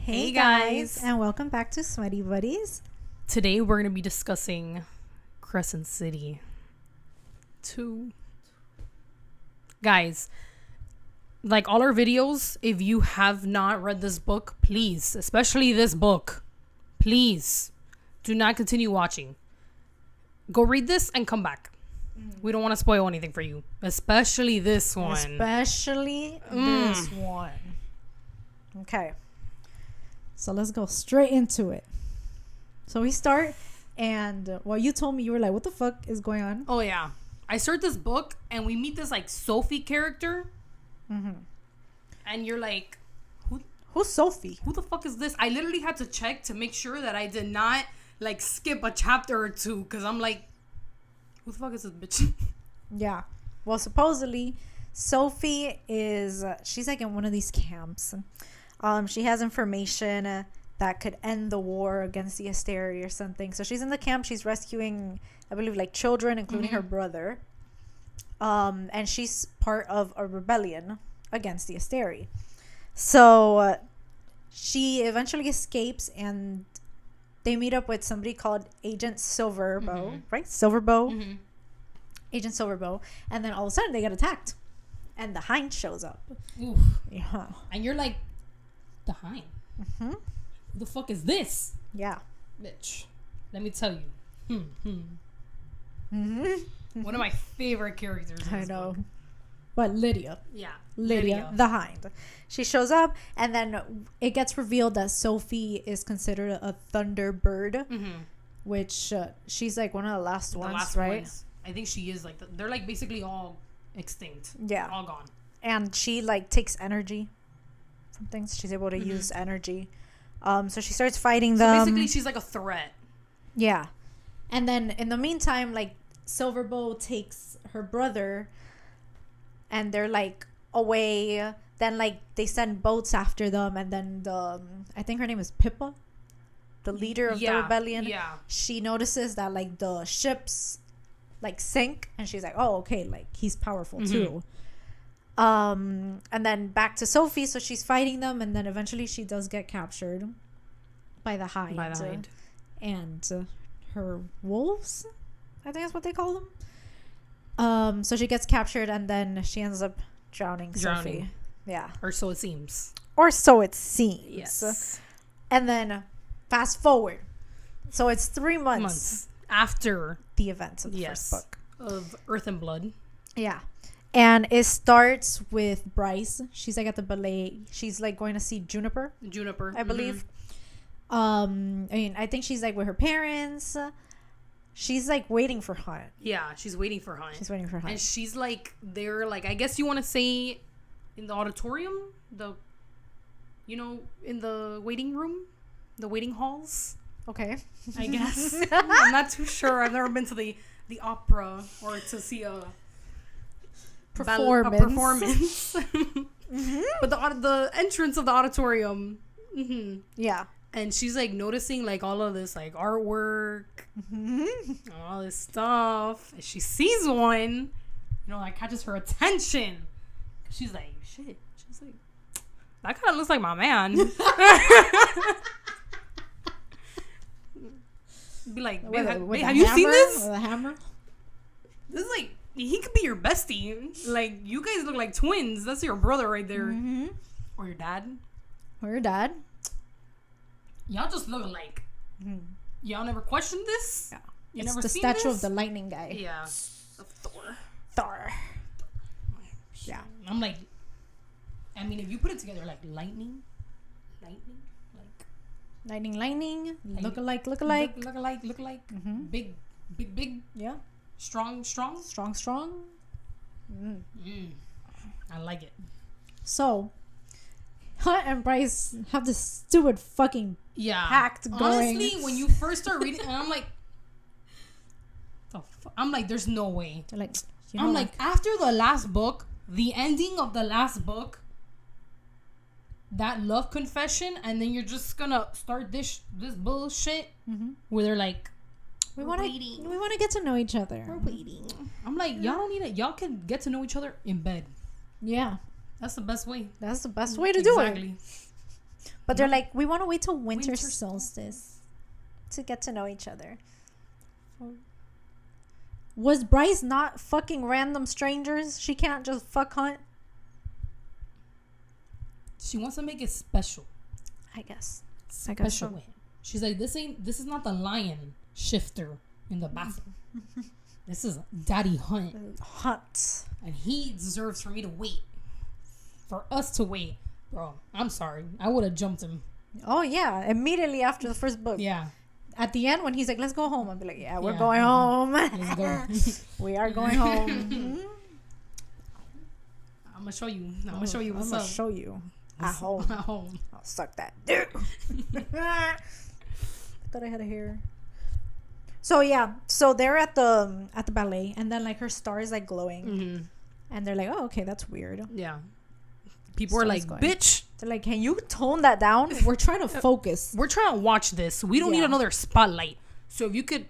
Hey guys, and welcome back to Sweaty Buddies. Today we're going to be discussing Crescent City 2. Guys, like all our videos, if you have not read this book, please, especially this book, please do not continue watching. Go read this and come back. We don't want to spoil anything for you, especially this one. Especially this one. Okay. So let's go straight into it. So we start, and you told me, you were like, what the fuck is going on? Oh, yeah. I start this book, and we meet this, like, Sophie character. Mm-hmm. And you're like, who's Sophie? Who the fuck is this? I literally had to check to make sure that I did not, like, skip a chapter or two, because I'm like, who the fuck is this bitch? Yeah. Well, supposedly, Sophie is, she's, like, in one of these camps. She has information that could end the war against the Asteri or something. So she's in the camp. She's rescuing, I believe, like children, including her brother. And she's part of a rebellion against the Asteri. So she eventually escapes, and they meet up with somebody called Agent Silverbow, right? Silverbow. Agent Silverbow. And then all of a sudden they get attacked. And the Hind shows up. Oof. Yeah. And you're like, the Hind? Who the fuck is this? Yeah. Bitch. Let me tell you. One of my favorite characters in this book. But Lydia. Yeah. Lydia, the Hind. She shows up, and then it gets revealed that Sophie is considered a Thunderbird, which she's like one of the last ones, right? I think she is like, they're like basically all extinct. Yeah. All gone. And she like takes energy from things. She's able to use energy. So she starts fighting them. So basically she's like a threat. Yeah. And then in the meantime, like Silverbow takes her brother, and they're like away. Then like they send boats after them, and then I think her name is Pippa, the leader of the rebellion. Yeah. She notices that like the ships like sink, and she's like, oh, okay, like he's powerful too. And then back to Sophie. So she's fighting them, and then eventually she does get captured by the Hind. And her wolves, I think that's what they call them. So she gets captured, and then she ends up drowning. Sophie. Yeah. Or so it seems. Or so it seems. Yes. And then fast forward. So it's 3 months after the events of the first book of Earth and Blood. Yeah. And it starts with Bryce. She's like at the ballet. She's like going to see Juniper, I believe. I mean, I think she's like with her parents. She's like waiting for Hunt. Yeah, she's waiting for Hunt. And she's like, they're like, I guess you want to say in the auditorium, in the waiting room, the waiting halls. Okay. I guess. I'm not too sure. I've never been to the opera or to see a performance. But the entrance of the auditorium. Yeah. And she's like noticing like all of this like artwork, all this stuff. And she sees one, like catches her attention. She's like, shit. She's like, that kind of looks like my man. Be like, babe, have you seen this? With a hammer? This is like, he could be your bestie. Like, you guys look like twins. That's your brother right there. Or your dad. Y'all just look alike. Y'all never questioned this? Yeah. You it's never the seen statue this? of the lightning guy. Yeah. Of Thor. Yeah. I'm like, I mean, if you put it together, like lightning, like lightning, look alike. Big. Yeah. Strong. I like it. So, Hunt and Bryce have this stupid fucking pact going. Honestly, when you first start reading, and I'm like, there's no way. They're like, after the last book, the ending of the last book, that love confession, and then you're just gonna start this bullshit where they're like, we want to get to know each other. We're waiting. I'm like, y'all don't need it. Y'all can get to know each other in bed. Yeah. That's the best way. That's the best way to do it. Exactly. But they're like, we want to wait till winter Winter solstice to get to know each other. Was Bryce not fucking random strangers? She can't just fuck hunt? She wants to make it special. I guess. Special with him. She's like, this is not the lion shifter in the bathroom. This is Daddy Hunt. Hunt. And he deserves for me to wait. For us to wait. Bro, I'm sorry. I would have jumped him. Oh, yeah. Immediately after the first book. Yeah. At the end, when he's like, let's go home, I'll be like, yeah, we're Yeah. going home. Let's go. We are going home. I'm going to show you. I'm going to show you what's I'm gonna up. show you. At home. At home. I'll suck that dick. I thought I had a hair. So yeah, so they're at the ballet, and then like her star is like glowing, Mm-hmm. and they're like, oh, okay, that's weird. Yeah. People are like, Star's going. bitch, They're like, can you tone that down? We're trying to focus. we're trying to watch this. We don't need Yeah. another spotlight. So if you could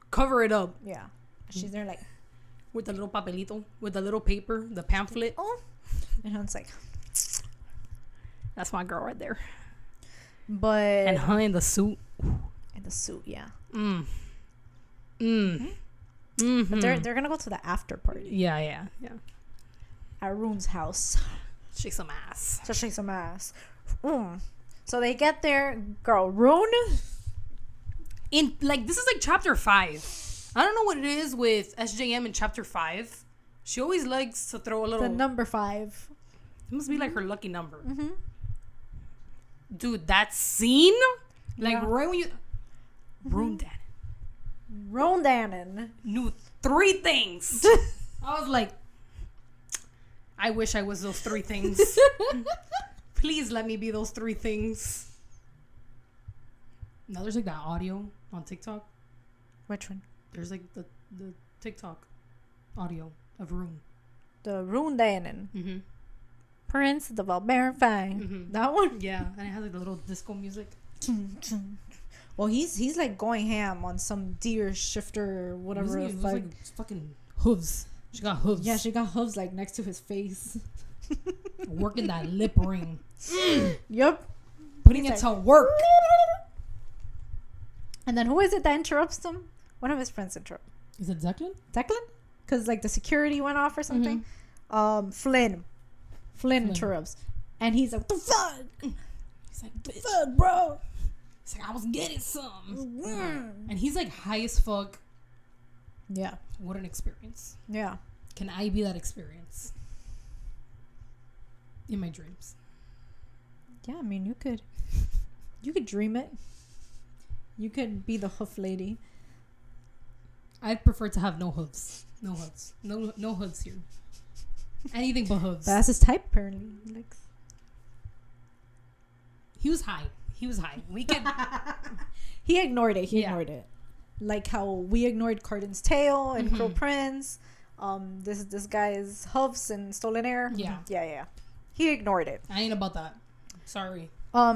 cover it up Yeah, she's there like, with the little papelito, with the little paper, the pamphlet. oh, and it's like, That's my girl right there. but And her in the suit. in the suit, yeah. Mm. Mm. Mm-hmm. But they're gonna go to the after party Yeah. at Rune's house Shake some ass. to shake some ass. So they get there, girl. Rune. In like this is like chapter 5. I don't know what it is with SJM in chapter 5. She always likes to throw a little. The number 5. It must be like her lucky number. Mm-hmm. Dude, that scene, like Yeah. right when you, Rune Dad Rondanen. knew 3 things. I was like, I wish I was those 3 things. Please let me be those 3 things. Now there's like that audio on TikTok. Which one? There's like the TikTok audio of Rune. The Rondanen. Mm-hmm. Prince of the Valbaren Fang. Mhm. That one? Yeah, and it has like the little disco music. Well, he's like going ham on some deer shifter, whatever. It was Like, like fucking hooves. She got hooves. yeah, she got hooves like next to his face. Working that lip ring. Yep. Putting He's it to like, work. And then who is it that interrupts him? One of his friends interrupt. Is it Declan? Declan? Because like the security went off or something. Flynn interrupts. And he's like, what the fuck? He's like, bitch. Fuck, bro. He's like, I was getting some. Mm. And he's like high as fuck. Yeah. What an experience. Yeah. Can I be that experience? In my dreams. Yeah, I mean, you could dream it. You could be the hoof lady. I'd prefer to have no hooves. No hooves. No hooves here. Anything but hooves. But that's his type, apparently. Like, He was high. We could. he ignored it. He Yeah. ignored it. Like how we ignored Carden's tail and Crow Mhm. Prince. This guy's hoofs and stolen air. Yeah. Yeah. He ignored it. I ain't about that. Sorry.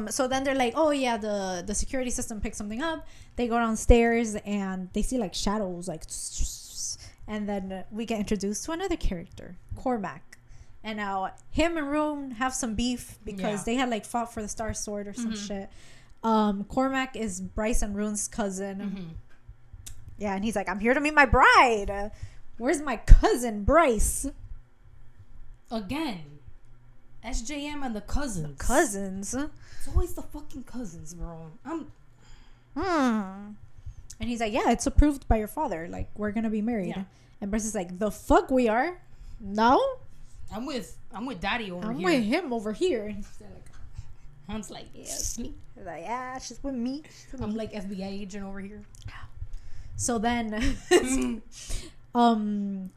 So then they're like, oh yeah, the security system picked something up. They go downstairs and they see like shadows, like, and then we get introduced to another character, Cormac. And now him and Rune have some beef because Yeah. they had like fought for the Star Sword or some Mhm. shit. Cormac is Bryce and Rune's cousin. Mm-hmm. Yeah, and he's like, I'm here to meet my bride. Where's my cousin Bryce? Again, SJM and the cousins. Cousins. It's always the fucking cousins, bro. And he's like, yeah, it's approved by your father. Like, we're gonna be married. Yeah. And Bryce is like, the fuck we are? No, I'm with Daddy over I'm here. with him over here. And he's like, Han's like, yeah, it's me. he's like, yeah, she's with me. I'm like FBI agent over here. So then,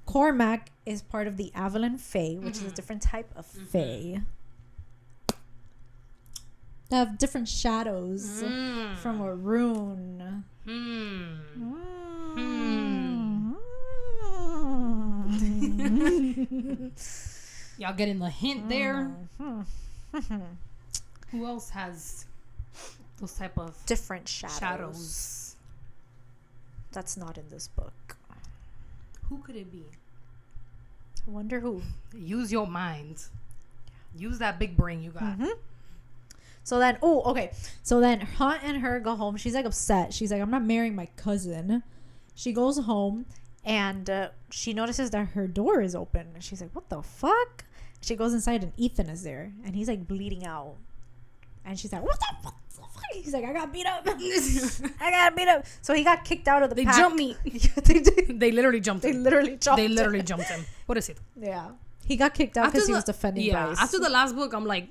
Cormac is part of the Avalon Fae, which is a different type of Fae. They have different shadows from a rune. Y'all getting the hint there? Who else has those type of Different shadows. shadows? That's not in this book. Who could it be? I wonder who. Use your mind. Use that big brain you got. So then, So then Hunt and her go home. She's like upset. She's like, I'm not marrying my cousin. She goes home and she notices that her door is open. And she's like, what the fuck? She goes inside and Ethan is there. And he's like bleeding out. And she's like, what the fuck? He's like, I got beat up. I got beat up. So he got kicked out of the pack. They jumped me. They did. They literally jumped him. They literally jumped him. What is it? Yeah. He got kicked out because he was defending Bryce. After the last book, I'm like,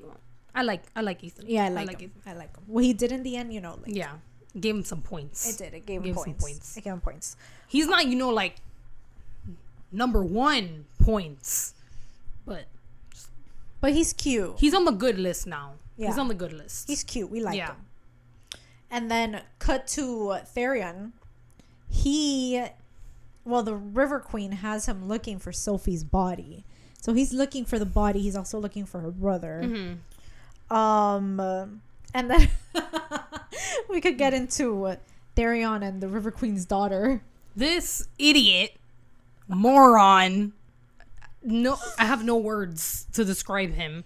I like Ethan. Yeah, I like him. Well, he did in the end, yeah. Gave him some points. It did. It gave him points. It gave him points. He's not, like, number 1 points. But he's cute. He's on the good list now. Yeah. He's on the good list. He's cute. We like him. And then cut to Therion. The River Queen has him looking for Sophie's body. So he's looking for the body. He's also looking for her brother. And then we could get into Therion and the River Queen's daughter. This idiot, moron, no, I have no words to describe him,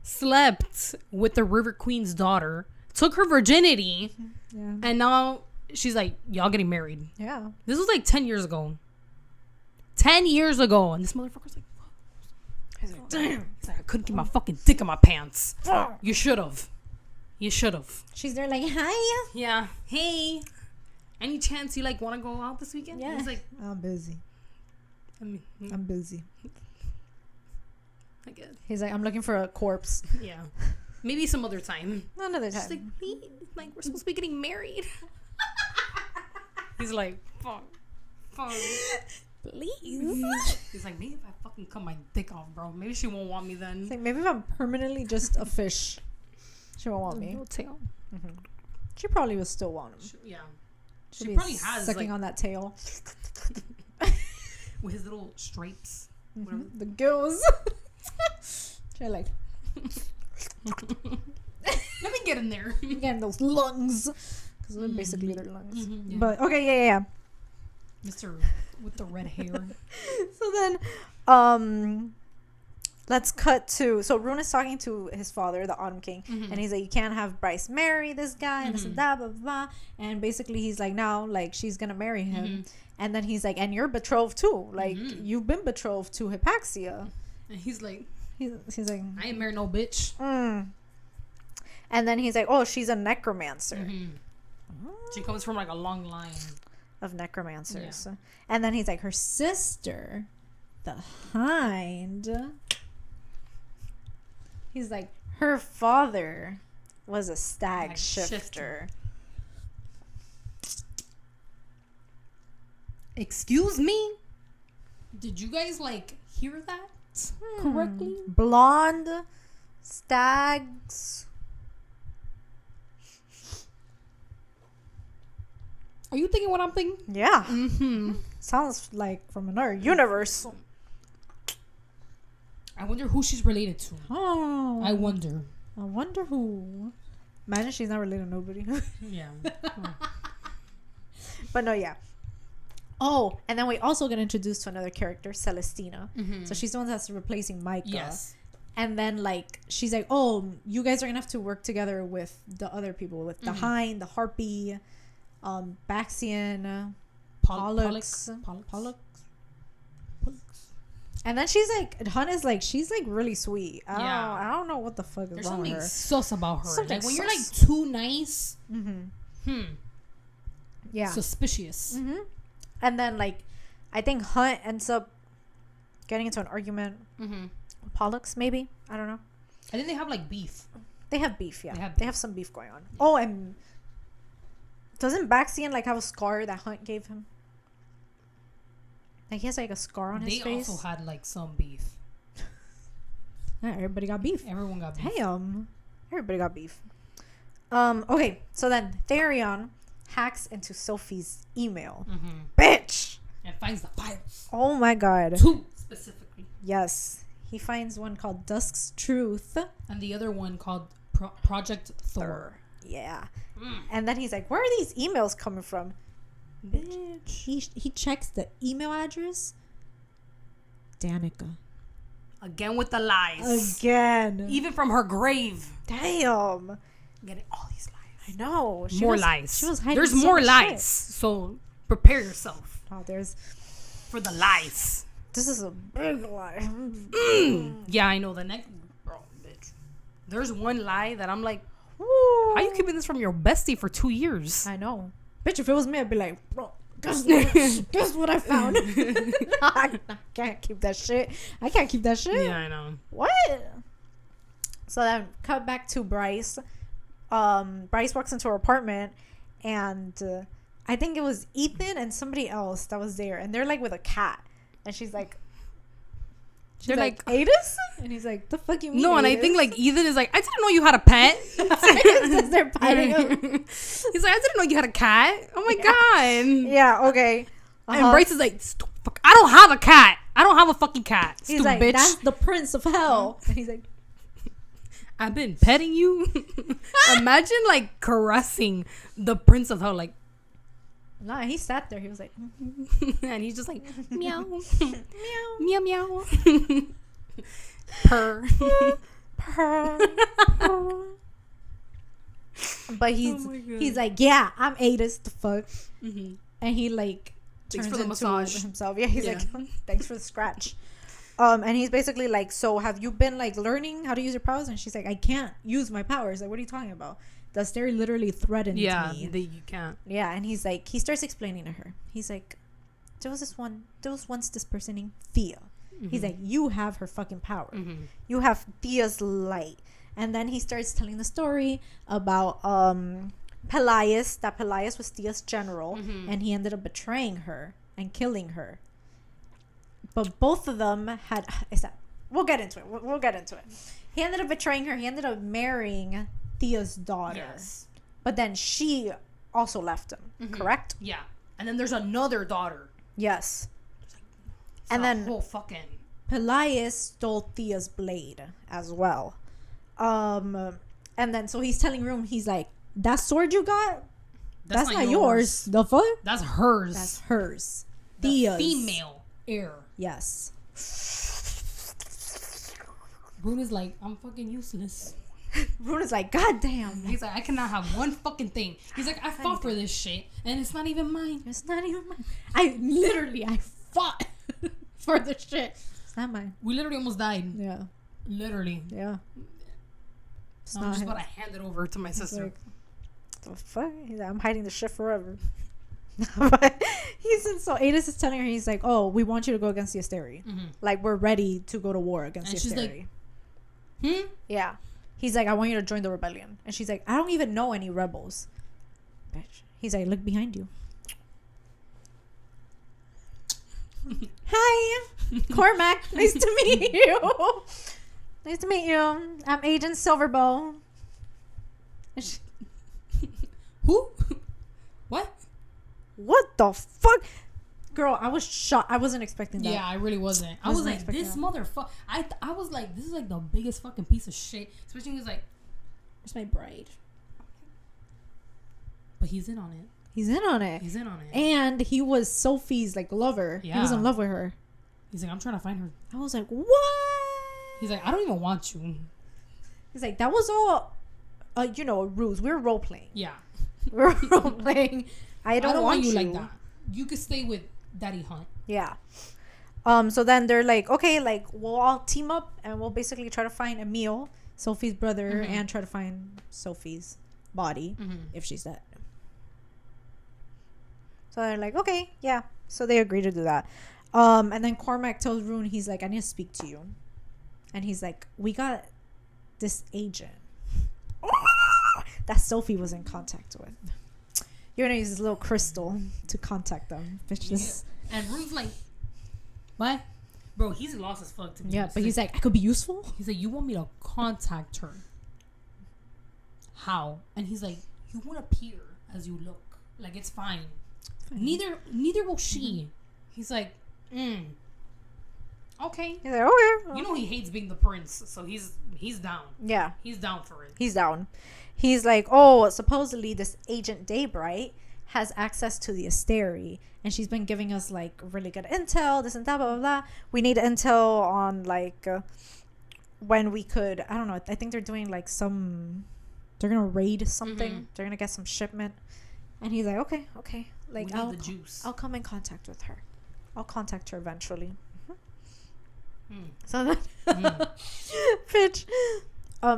slept with the River Queen's daughter, took her virginity, and now she's like, y'all getting married. Yeah. This was like 10 years ago. 10 years ago. And this motherfucker's like, he's like, damn. He's like, I couldn't get my fucking dick in my pants. You should have. She's there like, hi. Yeah. Hey. Any chance you like want to go out this weekend? Yeah. He's like, I'm busy. I'm busy. I guess. He's like, I'm looking for a corpse. Yeah. Maybe some other time. Another time. She's like, we're supposed to be getting married. He's like, fuck. Please. He's like, maybe if I fucking cut my dick off, bro, maybe she won't want me then. It's like, maybe if I'm permanently just a fish, she won't want me. No tail. She probably will still want him. Yeah. She'll She probably has sucking on that tail with his little stripes. The gills. She's like, let me get in there. Getting those lungs, because they're basically their lungs. Yeah. But okay, yeah. Mr. with the red hair. So then, let's cut to, so Rune is talking to his father, the Autumn King, and he's like, you can't have Bryce marry this guy, and this and that, blah, blah, blah. And basically he's like, now, like, she's gonna marry him. And then he's like, and you're betrothed too. Like, you've been betrothed to Hypaxia. And he's like, he's like, I ain't married no bitch. And then he's like, oh, she's a necromancer. She comes from like a long line of necromancers. Yeah. And then he's like, her sister, the Hind. He's like, her father was a stag shifter. Excuse me? Did you guys like hear that correctly? Blonde stags. Are you thinking what I'm thinking? Yeah. Sounds like from another universe. I wonder who she's related to. Oh. I wonder who. Imagine she's not related to nobody. Yeah. But no, yeah. Oh, and then we also get introduced to another character, Celestina. So she's the one that's replacing Micah. Yes. And then, like, she's like, oh, you guys are going to have to work together with the other people, with the Hind, the Harpy, Baxian, Pollux. And then she's like, Hun is like, she's like really sweet. I don't know what the fuck is wrong with her. There's something sus about her. Something like when you're sus. like too nice. Yeah. Suspicious. And then, like, I think Hunt ends up getting into an argument with Pollux, maybe. I don't know. I think they have like beef. They have beef, yeah. They They have some beef going on. Oh, and doesn't Baxian like have a scar that Hunt gave him? Like he has like a scar on his face. They also had like some beef. Yeah, everybody got beef. Everyone got beef. Damn. Everybody got beef. Okay, so then Therion hacks into Sophie's email. Bitch! And finds the files. Oh my god. 2 specifically. Yes. He finds one called Dusk's Truth. And the other one called Project Thor. Yeah. And then he's like, where are these emails coming from? Bitch. He checks the email address. Danica. Again with the lies. Again. Even from her grave. Damn. Getting all these lies. I know. More lies. She was hiding There's so more much lies. shit. So prepare yourself Oh, there's. for the lies. This is a big lie. Yeah, I know. The next. Bro, bitch. There's one lie that I'm like, Woo. how you keeping this from your bestie for 2 years? I know. Bitch, if it was me, I'd be like, bro, guess what I found? No, I can't keep that shit. I can't keep that shit. Yeah, I know. What? So then, cut back to Bryce. Bryce walks into her apartment, and I think it was Ethan and somebody else that was there, and they're like with a cat, and she's like, They're like, Adis? And he's like, the fuck you mean? no, and I Adis? think like Ethan is like, I didn't know you had a pet. They're petting him. He's like, I didn't know you had a cat. Oh my god. Yeah. Okay. And Bryce is like, fuck, I don't have a cat. I don't have a fucking cat. He's Stupid like, bitch. that's the prince of hell. And he's like, I've been petting you. Imagine like caressing the prince of hell, like, nah. He sat there. He was like, and he's just like, meow, meow, meow, meow, purr. purr. But Oh my God. he's like, yeah, I'm Adis. The fuck. Mm-hmm. And he like Thanks turns for the into massage. himself. Yeah, he's Yeah. like, thanks for the scratch. And he's basically like, so have you been like learning how to use your powers? And she's like, I can't use my powers. Like, what are you talking about? The Asteri literally threatened me. You can't. Yeah, and he's like, he starts explaining to her. He's like, there was once this person named Thea. Mm-hmm. He's like, you have her fucking power. Mm-hmm. You have Thea's light. And then he starts telling the story about Pelias, that Pelias was Thea's general, Mm-hmm. and he ended up betraying her and killing her. But both of them had... We'll get into it. We'll get into it. He ended up betraying her. He ended up marrying Thea's daughter. Yes. But then she also left him, correct? Yeah. And then there's another daughter. Yes. It's And a then whole fucking. Pelias stole Thea's blade as well. And then so he's telling Rune, he's like, that sword you got, that's not yours. The fuck? That's hers. That's hers. the Thea's. female heir. Yes. Rune is like, I'm fucking useless. Rune is like, God damn. He's like, I cannot have one fucking thing. He's like, I fought for this shit, and it's not even mine. It's not even mine. I fought for this shit. It's not mine. We literally almost died. Yeah. Literally. Yeah. It's I'm not just him. about to hand it over to my sister. Like, the fuck? He's like, I'm hiding the shit forever. But so Adis is telling her, he's like, oh, we want you to go against the Asteri. Mm-hmm. Like, we're ready to go to war against And the she's Asteri. like, Yeah. He's like, I want you to join the rebellion. And she's like, I don't even know any rebels. Bitch. He's like, look behind you. Hi, Cormac. Nice to meet you. Nice to meet you. I'm Agent Silverbow. And she, Who? What? what the fuck? Girl, I was shocked. I wasn't expecting that. Yeah, I really wasn't. I was Wasn't like, expecting this that. motherfucker. I was like, this is like the biggest fucking piece of shit. Especially when he was like, where's my bride? But he's in on it. He's in on it. He's in on it. And he was Sophie's like lover. He was Yeah. in love with her. He's like, I'm trying to find her. I was like, what? He's like, I don't even want you. He's like, that was all, a ruse. We were role playing. Yeah. We were role playing. I don't want you like that. You could stay with Daddy Hunt. Yeah. So then they're like, okay, like we'll all team up and we'll basically try to find Emil, Sophie's brother, and try to find Sophie's body if she's dead. So they're like, okay, yeah. So they agree to do that. And then Cormac tells Rune, he's like, I need to speak to you. And he's like, we got this agent that Sophie was in contact with. You're gonna use this little crystal to contact them. Bitches. Yeah. And Rune's like, what? Bro, he's lost as fuck to me. Yeah, but he's like, I could be useful. He's like, you want me to contact her? How? And he's like, you won't appear as you look. Like, it's fine. Neither will she. He's like, okay. He's like, okay. You know he hates being the prince, so he's down. Yeah. He's down for it. He's down. He's like, oh, supposedly this Agent Daybright, has access to the Asteri, and she's been giving us like really good intel, this and that, blah blah blah. We need intel on like when we could, I don't know, I think they're doing like they're gonna raid something, they're gonna get some shipment. And he's like, okay, like I'll come in contact with her, I'll contact her eventually. So then bitch,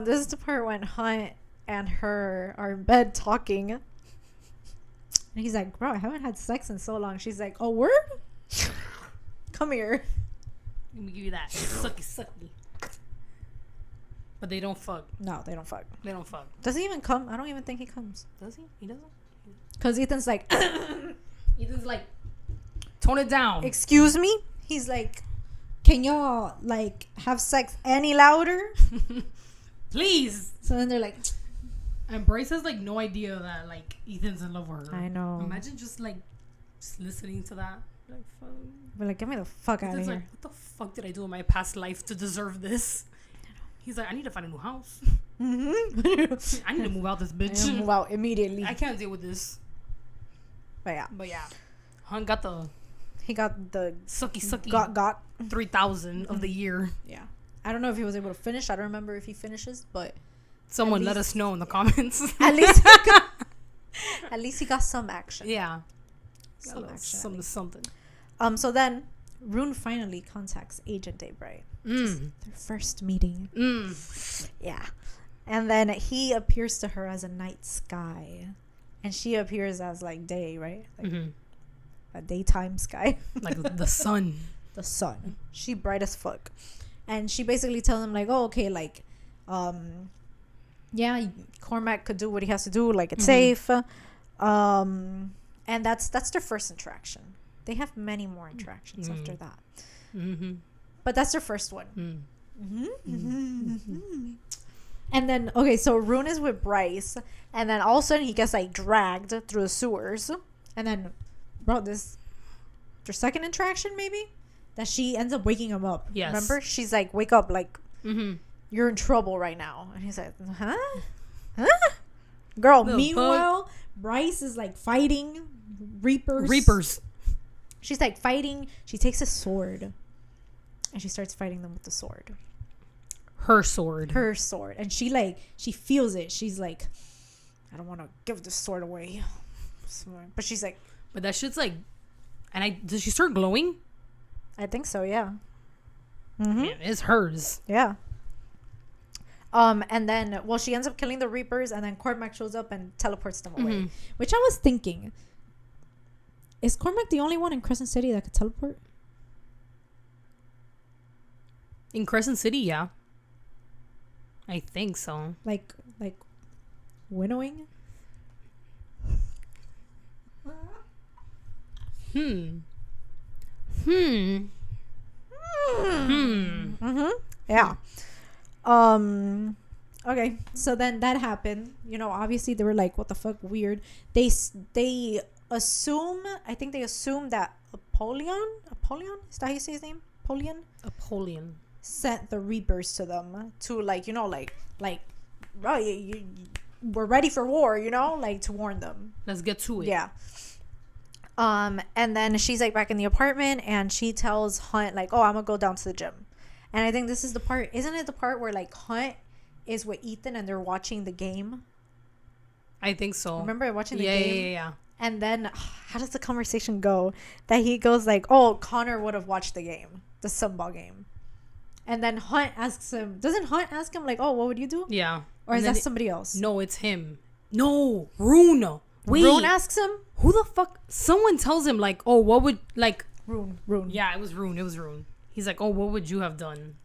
this is the part when Hunt and her are in bed talking, and he's like, bro, I haven't had sex in so long. She's like, oh, word? Come here, let me give you that sucky. But they don't fuck. No, they don't fuck. Does he even come? I don't even think he comes. Does he? He doesn't. Because Ethan's like tone it down. Excuse me? He's like, can y'all like have sex any louder? Please. So then they're like, and Bryce has like no idea that like Ethan's in love with her. I know. Imagine just listening to that. Like, fuck. We're like, get me the fuck out of here. Like, what the fuck did I do in my past life to deserve this? He's like, I need to find a new house. I need to move out this bitch. Move out immediately. I can't deal with this. But yeah. Hunt got the... He got the... Sucky. Got 3,000 of the year. Yeah. I don't know if he was able to finish. I don't remember if he finishes, but... Someone let us know in the comments. At least he got some action. Yeah. Something. So then, Rune finally contacts Agent Daybright. Their first meeting. Yeah. And then he appears to her as a night sky. And she appears as like day, right? Like a daytime sky. Like the sun. The sun. She bright as fuck. And she basically tells him like, oh, okay, like, yeah, Cormac could do what he has to do. Like, it's safe. And that's their first interaction. They have many more interactions after that. But that's their first one. And then, okay, so Rune is with Bryce. And then all of a sudden he gets like dragged through the sewers. And then, bro, this their second interaction maybe? That she ends up waking him up. Yes. Remember? She's like, wake up, like, you're in trouble right now. And he's like, huh? Girl, meanwhile, Bryce is like fighting Reapers. She's like fighting. She takes a sword. And she starts fighting them with the sword. Her sword. And she feels it. She's like, I don't want to give this sword away. But she's like. But that shit's like. And does she start glowing? I think so, yeah. Man, it's hers. Yeah. And then, well, she ends up killing the Reapers, and then Cormac shows up and teleports them away. Which I was thinking, is Cormac the only one in Crescent City that could teleport? In Crescent City, yeah. I think so. Like winnowing? Yeah. Okay, so then that happened. You know, obviously they were like, what the fuck, weird. They assume, I think they assume that Apollyon, is that how you say his name? Apollyon sent the Reapers to them to like, you know, like bro, we're ready for war, you know, like to warn them. Let's get to it. Yeah. And then she's like back in the apartment, and she tells Hunt like, oh, I'm gonna go down to the gym. And I think this is the part, isn't it the part where like Hunt is with Ethan and they're watching the game? I think so. Remember watching the game? Yeah. And then how does the conversation go? That he goes like, oh, Connor would have watched the game, the Sunball game. And then Hunt asks him, doesn't Hunt ask him like, oh, what would you do? Yeah. Or is that somebody else? No, it's him. No, Rune. Wait. Rune asks him? Who the fuck? Someone tells him like, oh, what would like Rune. Yeah, it was Rune. He's like, oh, what would you have done?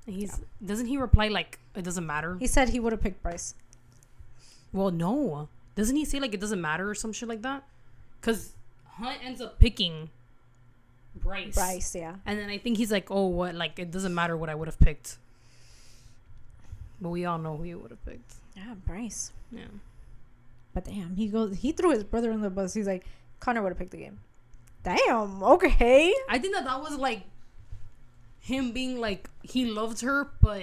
And doesn't he reply like, it doesn't matter? He said he would have picked Bryce. Well, no. Doesn't he say like it doesn't matter or some shit like that? Because Hunt ends up picking Bryce, yeah. And then I think he's like, oh, what? Like, it doesn't matter what I would have picked. But we all know who he would have picked. Yeah, Bryce. Yeah. But damn, he threw his brother in the bus. He's like, Connor would have picked the game. Damn, okay. I think that was like him being like, he loved her, but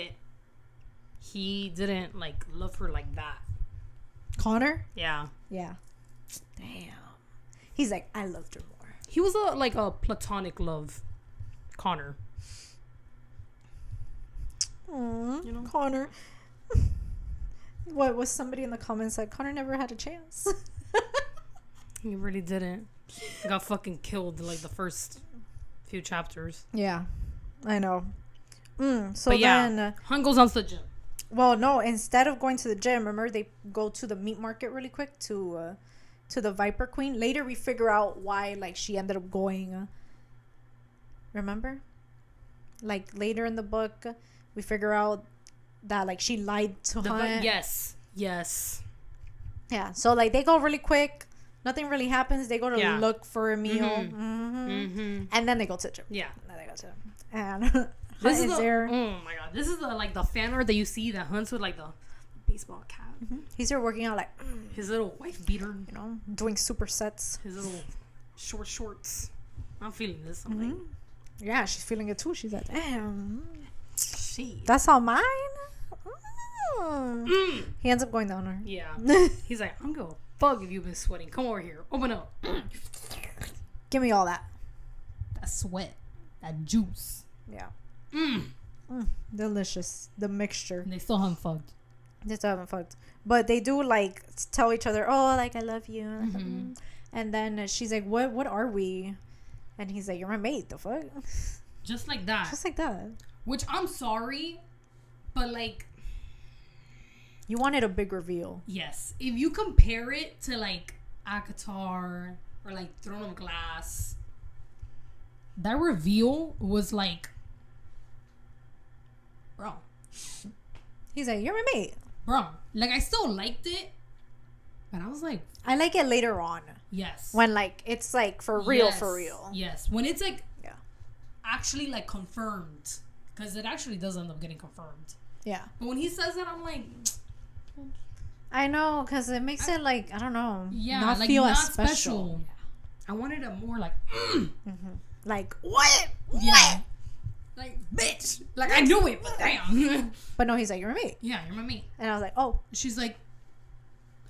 he didn't like love her like that. Connor? Yeah. Yeah. Damn. He's like, I loved her more. He was a platonic love, Connor. You know, Connor. What was somebody in the comments said? Connor never had a chance. He really didn't. He got fucking killed in like the first few chapters. Yeah, I know. So but yeah, then Han goes on to the gym. Well, no. Instead of going to the gym, remember they go to the meat market really quick to the Viper Queen. Later, we figure out why like she ended up going. Remember, like later in the book, we figure out that like she lied to Han. Yes. Yeah. So like they go really quick. Nothing really happens. They go to look for a meal, and then they go to the gym. Yeah. And then they go to and. This is there. Oh my god! This is the fan art that you see that hunts with like the baseball cap. He's there working out like his little wife beater, you know, doing supersets. His little shorts. I'm feeling this. I'm like, yeah, she's feeling it too. She's like, damn, shit. That's all mine. He ends up going down her. Yeah, he's like, I'm gonna fuck if you've been sweating. Come over here, open up. Give me all that. That sweat, that juice. Yeah. Delicious. The mixture. And they still haven't fucked. But they do like tell each other, oh, like I love you. And then she's like, what are we? And he's like, you're my mate. The fuck? Just like that. Which I'm sorry, but like, you wanted a big reveal. Yes. If you compare it to like Akatar or like Throne of Glass, that reveal was like, bro. He's like, you're my mate. Bro. Like, I still liked it. But I was like, I like it later on. Yes. When like, it's like for real. Yes. When it's like, actually like confirmed. Because it actually does end up getting confirmed. Yeah. But when he says that, I'm like, I know. Because it makes it like, I don't know. Yeah. Not like, feel not as special. I wanted a more like, like, what? Yeah. Like, bitch. Like, I knew it, but damn. But no, he's like, you're my mate. Yeah, you're my mate. And I was like, oh. She's like,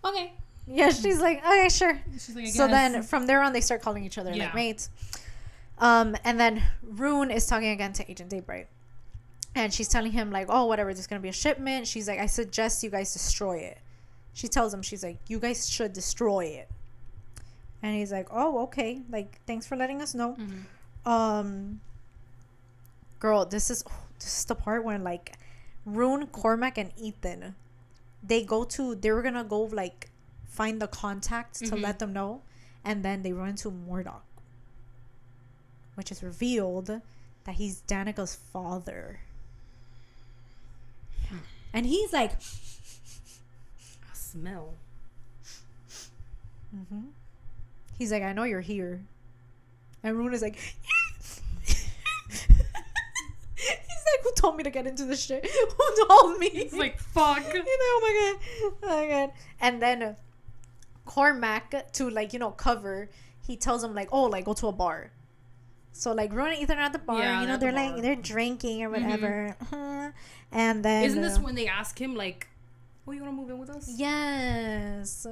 okay. Yeah, she's like, okay, sure. She's like, I guess. So then from there on, they start calling each other like mates. And then Rune is talking again to Agent Daybright. And she's telling him like, oh, whatever, there's going to be a shipment. She's like, I suggest you guys destroy it. She tells him, she's like, you guys should destroy it. And he's like, oh, okay. Like, thanks for letting us know. Girl, this is the part when like Rune, Cormac, and Ethan, they were gonna go like find the contacts to let them know, and then they run into Murdoch, which is revealed that he's Danica's father. And he's like, I smell. He's like, I know you're here. And Rune is like, he's like, who told me to get into this shit? Who told me? He's like, fuck. You know, oh my god. And then Cormac, to like, you know, cover, he tells him like, oh, like go to a bar. So like Rune and Ethan are at the bar, you know, they're drinking or whatever. And then isn't this when they ask him like, oh, you want to move in with us? Yes.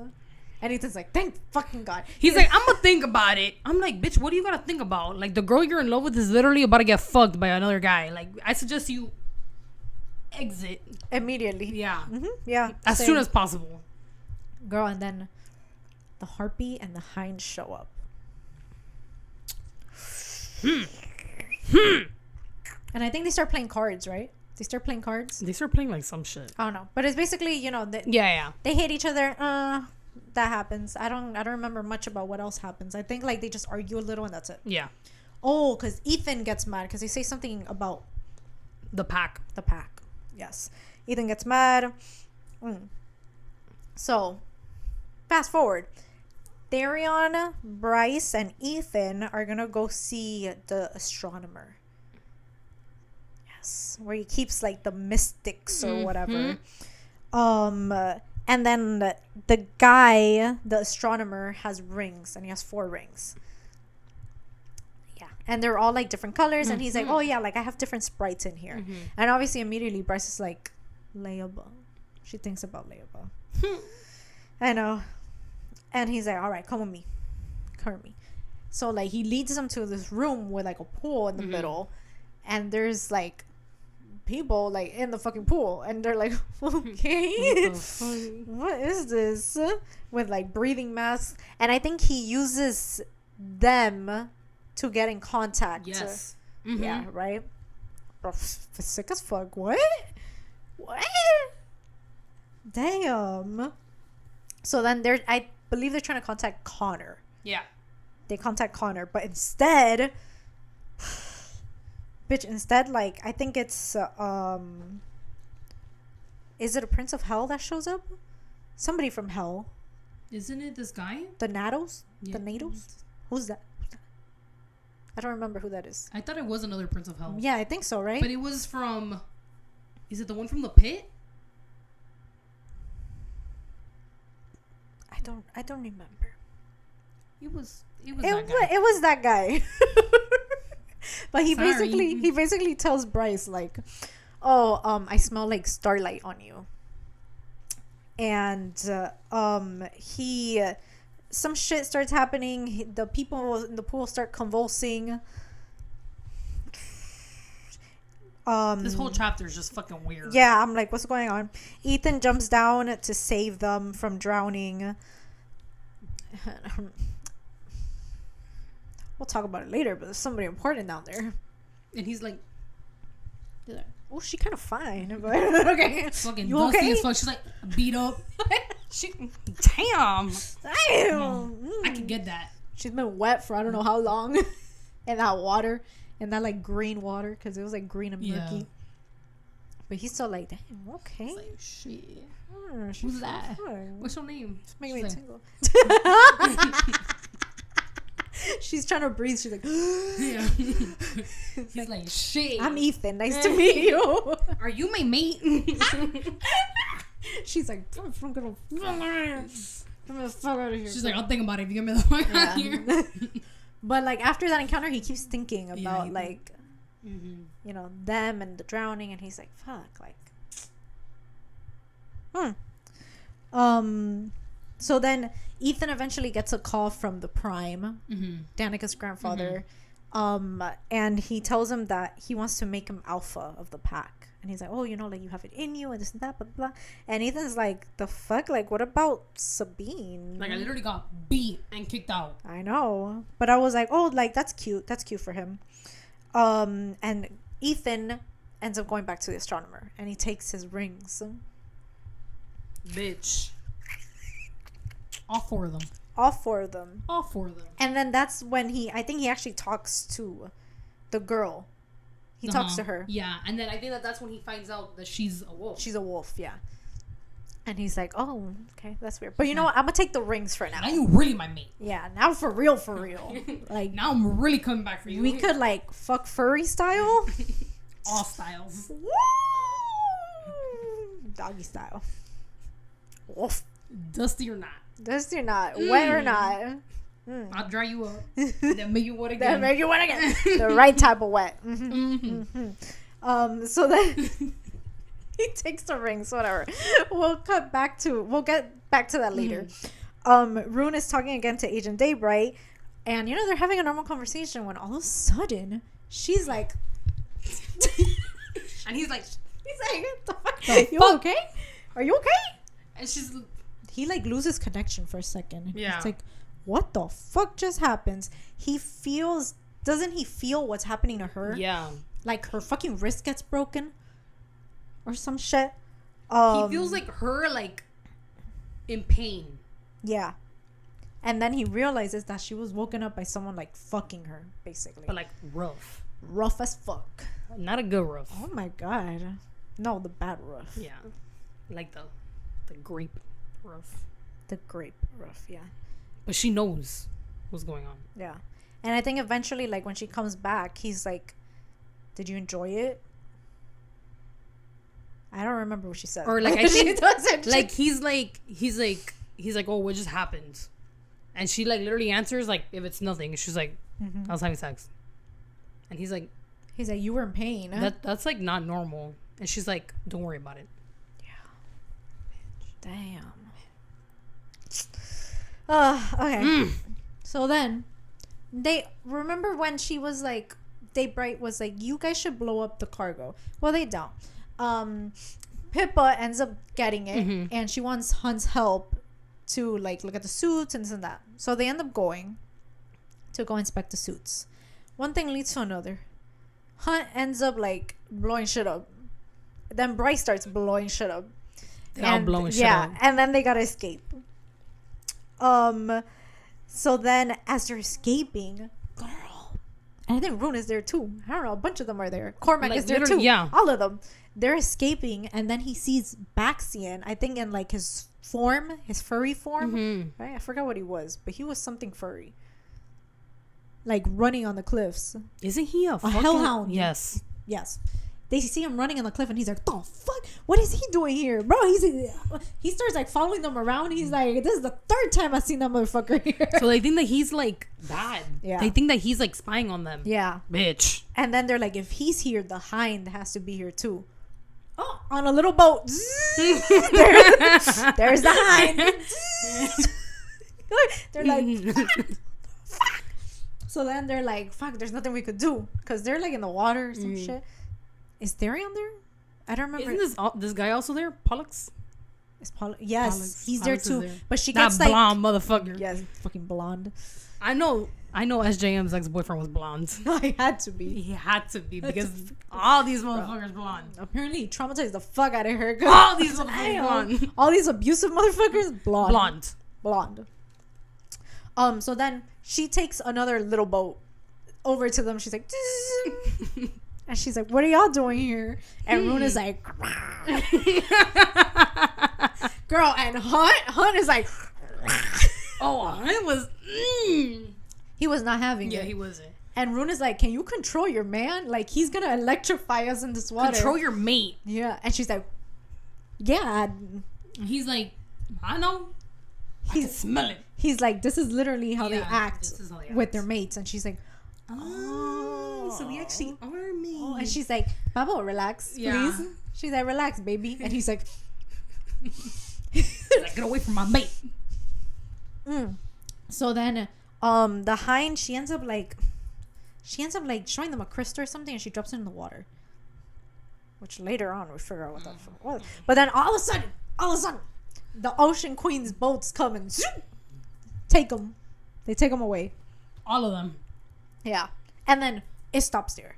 And Ethan's like, thank fucking God. He's like, I'm gonna think about it. I'm like, bitch, what do you gotta think about? Like, the girl you're in love with is literally about to get fucked by another guy. Like, I suggest you exit immediately. Yeah. Yeah. As soon as possible. Girl, and then the Harpy and the Hind show up. And I think they start playing cards, right? They start playing cards. They start playing like some shit. I don't know, but it's basically, you know, yeah. They hate each other. That happens. I don't remember much about what else happens. I think like they just argue a little and that's it. Yeah. Oh, because Ethan gets mad because they say something about the pack. Yes. Ethan gets mad. So, fast forward. Therion, Bryce, and Ethan are gonna go see the astronomer. Yes, where he keeps like the mystics or whatever. And then the guy, the astronomer, has rings, and he has 4 rings. Yeah, and they're all like different colors, and he's like, oh yeah, like I have different sprites in here. And obviously immediately Bryce is like, Leoba. She thinks about Leoba. I know. And he's like, all right, come with me. Come with me. So, like, he leads them to this room with, like, a pool in the middle. And there's, like, people, like, in the fucking pool. And they're like, okay. What is this? With, like, breathing masks. And I think he uses them to get in contact. Yes. Yeah, right? Bro, sick as fuck. What? Damn. So then I believe they're trying to contact Connor. Yeah. They contact Connor, but instead, like, I think it's is it a Prince of Hell that shows up? Somebody from Hell. Isn't it this guy? The Nados? Yeah. The Nados? Who's that? I don't remember who that is. I thought it was another Prince of Hell. Yeah, I think so, right? But it was from... Is it the one from the pit? I don't remember. It was that guy. It was that guy. But he Sorry. basically tells Bryce, like, oh, I smell like starlight on you. And some shit starts happening. The people in the pool start convulsing. This whole chapter is just fucking weird. Yeah, I'm like, what's going on? Ethan jumps down to save them from drowning. We'll talk about it later, but there's somebody important down there. And he's like... Oh, she kind of fine, but okay. Fucking You dusty okay? as fuck. She's like beat up. Damn. Damn. I can get that. She's been wet for I don't know how long. In that water. In that, like, green water. Because it was, like, green and murky. Yeah. But he's still like, damn, okay. It's like, shit. She's Who's that? fine. What's your name? It's making me She's tingle. She's trying to breathe. She's like, yeah. He's like, shit. I'm Ethan. Nice to meet you. Are you my mate? She's like, I'm gonna fuck out of here. She's like, I'll think about it if you get me the fuck out of here. But, like, after that encounter, he keeps thinking about, he- like, you know, them and the drowning, and he's like, fuck, like, so then Ethan eventually gets a call from the Prime, Danica's grandfather, and he tells him that he wants to make him alpha of the pack. And he's like, oh, you know, like, you have it in you and this and that, blah, blah, blah. And Ethan's like, the fuck? Like, what about Sabine? Like, I literally got beat and kicked out. I know. But I was like, oh, like, that's cute. That's cute for him. And Ethan ends up going back to the astronomer. And he takes his rings. Bitch. All four of them. All four of them. All four of them. And then that's when I think he actually talks to the girl. He talks to her. Yeah, and then I think that's when he finds out that she's a wolf. She's a wolf, yeah. And he's like, oh, okay, that's weird. But you know what? I'm going to take the rings for now. Now you really my mate. Yeah, now for real, for real. Like, Now I'm really coming back for you. we could, like, fuck furry style. All styles. Woo! Doggy style. Wolf. Dusty or not. Dusty or not. Wet or not. I'll dry you up. Then make you wet again. That make you wet again. The right type of wet. So then he takes the rings, whatever. We'll get back to that later. Rune is talking again to Agent Daybright, and you know they're having a normal conversation when all of a sudden she's like and he's like, what the fuck? You okay? Are you okay? and she's He like loses connection for a second. Yeah. It's like, what the fuck just happens? Doesn't he feel what's happening to her? yeah. Like her fucking wrist gets broken or some shit. He feels like her like in pain. Yeah. And then he realizes that she was woken up by someone like fucking her, basically. But like rough. Rough as fuck. Not a good rough. Oh my god. No, the bad rough. Yeah. Like the grape rough. The grape rough, yeah. But she knows what's going on. Yeah. And I think eventually, like, when she comes back, he's like, did you enjoy it? I don't remember what she said. Or like I think doesn't. like he's like oh, what just happened? And she like literally answers like if it's nothing. She's like, I was having sex. And he's like, you were in pain. that's like not normal. And she's like, don't worry about it. Yeah. Damn. Okay. So then, they remember when she was like, Daybright was like, you guys should blow up the cargo. Well, they don't. Pippa ends up getting it, and she wants Hunt's help to like look at the suits and this and that. So they end up going to go inspect the suits. One thing leads to another. Hunt ends up like blowing shit up. Then Bryce starts blowing shit up. They're all blowing shit up. Yeah, and then they gotta escape. So then as they're escaping, girl, and I think Rune is there too. I don't know, a bunch of them are there. Cormac Like, is there too. yeah. All of them. They're escaping, and then he sees Baxian, I think in like his form, his furry form. Right? I forgot what he was, but he was something furry. Like running on the cliffs. Isn't he a fucking... hellhound? Yes. Yes. They see him running on the cliff, and he's like, "The fuck? What is he doing here, bro?" He starts like following them around. He's like, "This is the third time I've seen that motherfucker here." So they think that he's like bad. Yeah. They think that he's like spying on them. Yeah. Bitch. And then they're like, if he's here, the hind has to be here too. Oh, on a little boat. There's the hind. They're like, fuck. So then they're like, fuck, there's nothing we could do. Because they're like in the water or some shit. Is Therion there? I don't remember. Isn't this guy also there? Pollux? Is yes, Pollux. he's Pollux there is too. there. But she That gets like, blonde motherfucker. yes, fucking blonde. I know SJM's ex-boyfriend was blonde. I had to be. He had to be because all these motherfuckers blonde. Apparently, he traumatized the fuck out of her. All these motherfuckers blonde. All these abusive motherfuckers blonde. Blonde. So then she takes another little boat over to them. She's like, and she's like, "What are y'all doing here?" And Rune is like, "Girl," and Hunt is like, oh, it was. He was not having it. Yeah, he wasn't. And Rune is like, "Can you control your man? Like, he's gonna electrify us in this water. Control your mate." Yeah. And she's like, "Yeah." He's like, "I know. I can smell it." He's like, "This is literally how they act this is how they with act. their mates." And she's like, "Oh, so we actually are mates." oh, and she's like, "Babo, relax, Yeah. please." She's like, "Relax, baby." And he's like, Like, get away from my mate. So then, the hind, she ends up like showing them a crystal or something, and she drops it in the water. Which later on we figure out what that fuck was. But then all of a sudden, the Ocean Queen's boats come and zoom, take them. They take them away. All of them. Yeah, and then it stops there.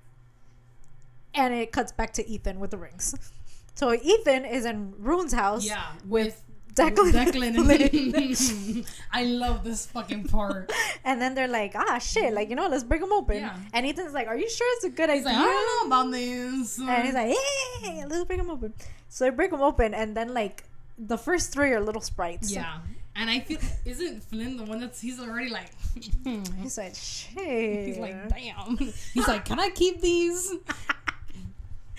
And it cuts back to Ethan with the rings. So Ethan is in Rune's house. Yeah, with Declan. and I love this fucking part. And then they're like, shit, like, let's break them open. Yeah. And Ethan's like, are you sure it's a good He's idea? like, I don't know about this. And he's like, hey, let's break them open. So they break them open, and then like the first three are little sprites. Yeah. And I feel, isn't Flynn the one he's already like, He's like, shit. he's like, damn. He's like, can I keep these?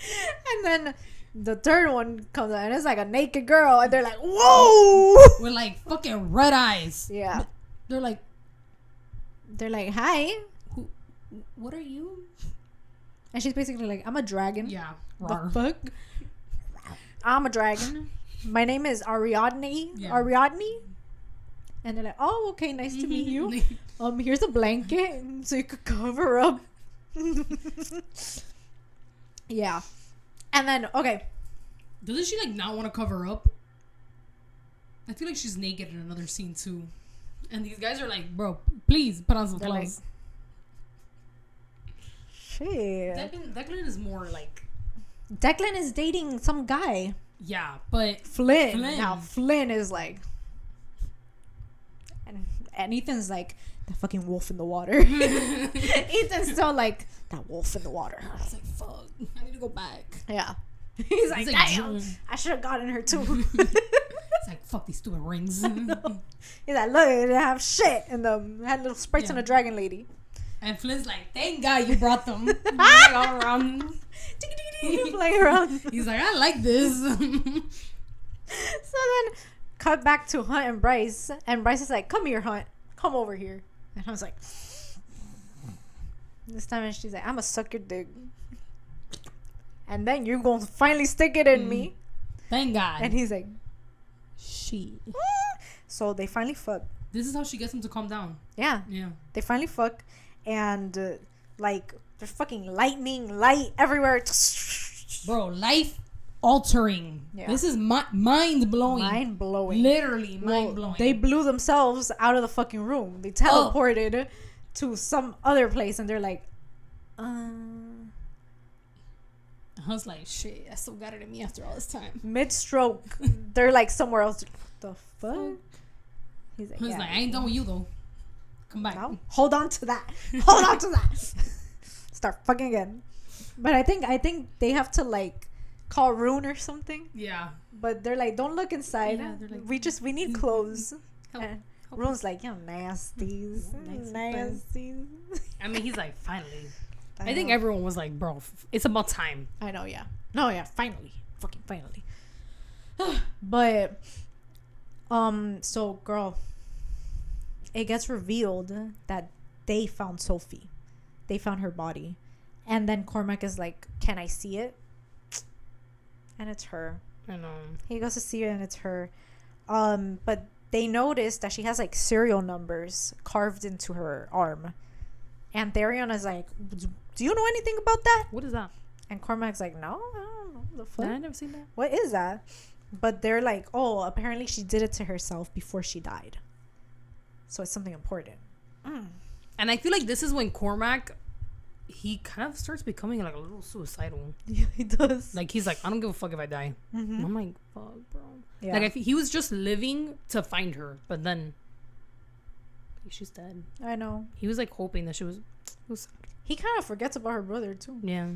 And then the third one comes out, and it's like a naked girl, and they're like, whoa. With like fucking red eyes. Yeah. They're like, hi. what are you? And she's basically like, I'm a dragon. Yeah. The fuck? I'm a dragon. My name is Ariadne. Yeah. Ariadne. And they're like, oh, okay, nice to meet you. Here's a blanket so you could cover up. Yeah. And then, okay. Doesn't she like not want to cover up? I feel like she's naked in another scene too. And these guys are like, bro, please put on some They're clothes. Like, shit. Declan is more like, Declan is dating some guy. yeah, but Flynn. Now, Flynn is like... And Ethan's like, the fucking wolf in the water. Ethan's still like, that wolf in the water. I was like, fuck, I need to go back. Yeah. He's like, damn, June. I should have gotten her too. It's like, fuck these stupid rings. He's like, look, they have shit. And they had little sprites and a dragon lady. And Flynn's like, thank God you brought them. Like, all around. Playing around. He's like, I like this. So then, cut back to Hunt and Bryce. And Bryce is like, come here, Hunt. Come over here. And I was like, this time she's like, I'm going to suck your dick. And then you're going to finally stick it in me. Thank God. And he's like, she. So they finally fuck. This is how she gets him to calm down. Yeah. Yeah. They finally fuck. And, like, there's fucking light everywhere. Bro, life altering. Yeah. This is mind blowing. Mind blowing. Literally mind blowing. They blew themselves out of the fucking room. They teleported to some other place, and they're like, I was like, shit, I still got it in me after all this time. Mid-stroke, they're like somewhere else. What the fuck? He's like, I ain't done with you though. Come back. No, hold on to that. Hold on to that. Start fucking again. But I think they have to like call Rune or something. Yeah. But they're like, don't look inside. Yeah, like, we need clothes. Help. Rune's like, you nasties. Nasties. I mean, he's like, finally. I think everyone was like, bro, it's about time. I know, yeah. No, yeah, finally. Fucking finally. But, so, girl, it gets revealed that they found Sophie. They found her body. And then Cormac is like, can I see it? And it's her. I know. He goes to see her and it's her. But they notice that she has like serial numbers carved into her arm. And Therion is like, do you know anything about that? What is that? And Cormac's like, no, I don't know. The fuck? I never seen that. What is that? But they're like, oh, apparently she did it to herself before she died. So it's something important. And I feel like this is when Cormac, he kind of starts becoming like a little suicidal. Yeah, he does. Like, he's like, I don't give a fuck if I die. And I'm like, fuck, bro. Yeah. Like, he was just living to find her, but then she's dead. I know. He was like hoping that she was. He kind of forgets about her brother too. Yeah.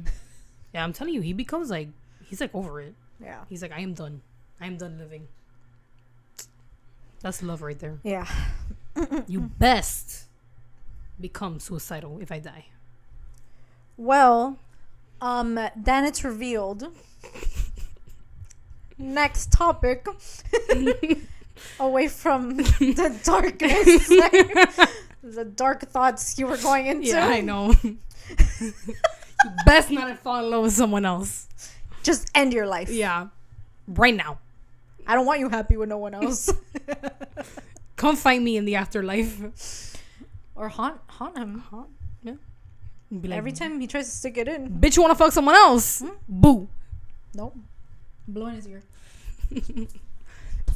Yeah, I'm telling you, he becomes like, he's like over it. Yeah. He's like, I am done living. That's love right there. Yeah. You best become suicidal if I die. Well, then it's revealed. Next topic. Away from the darkness. The dark thoughts you were going into. Yeah, I know. You best not fall in love with someone else. Just end your life. Yeah. Right now. I don't want you happy with no one else. Come find me in the afterlife. Or haunt him. Yeah. Be like, every time he tries to stick it in. Bitch, you want to fuck someone else? Boo. Nope. Blowing his ear.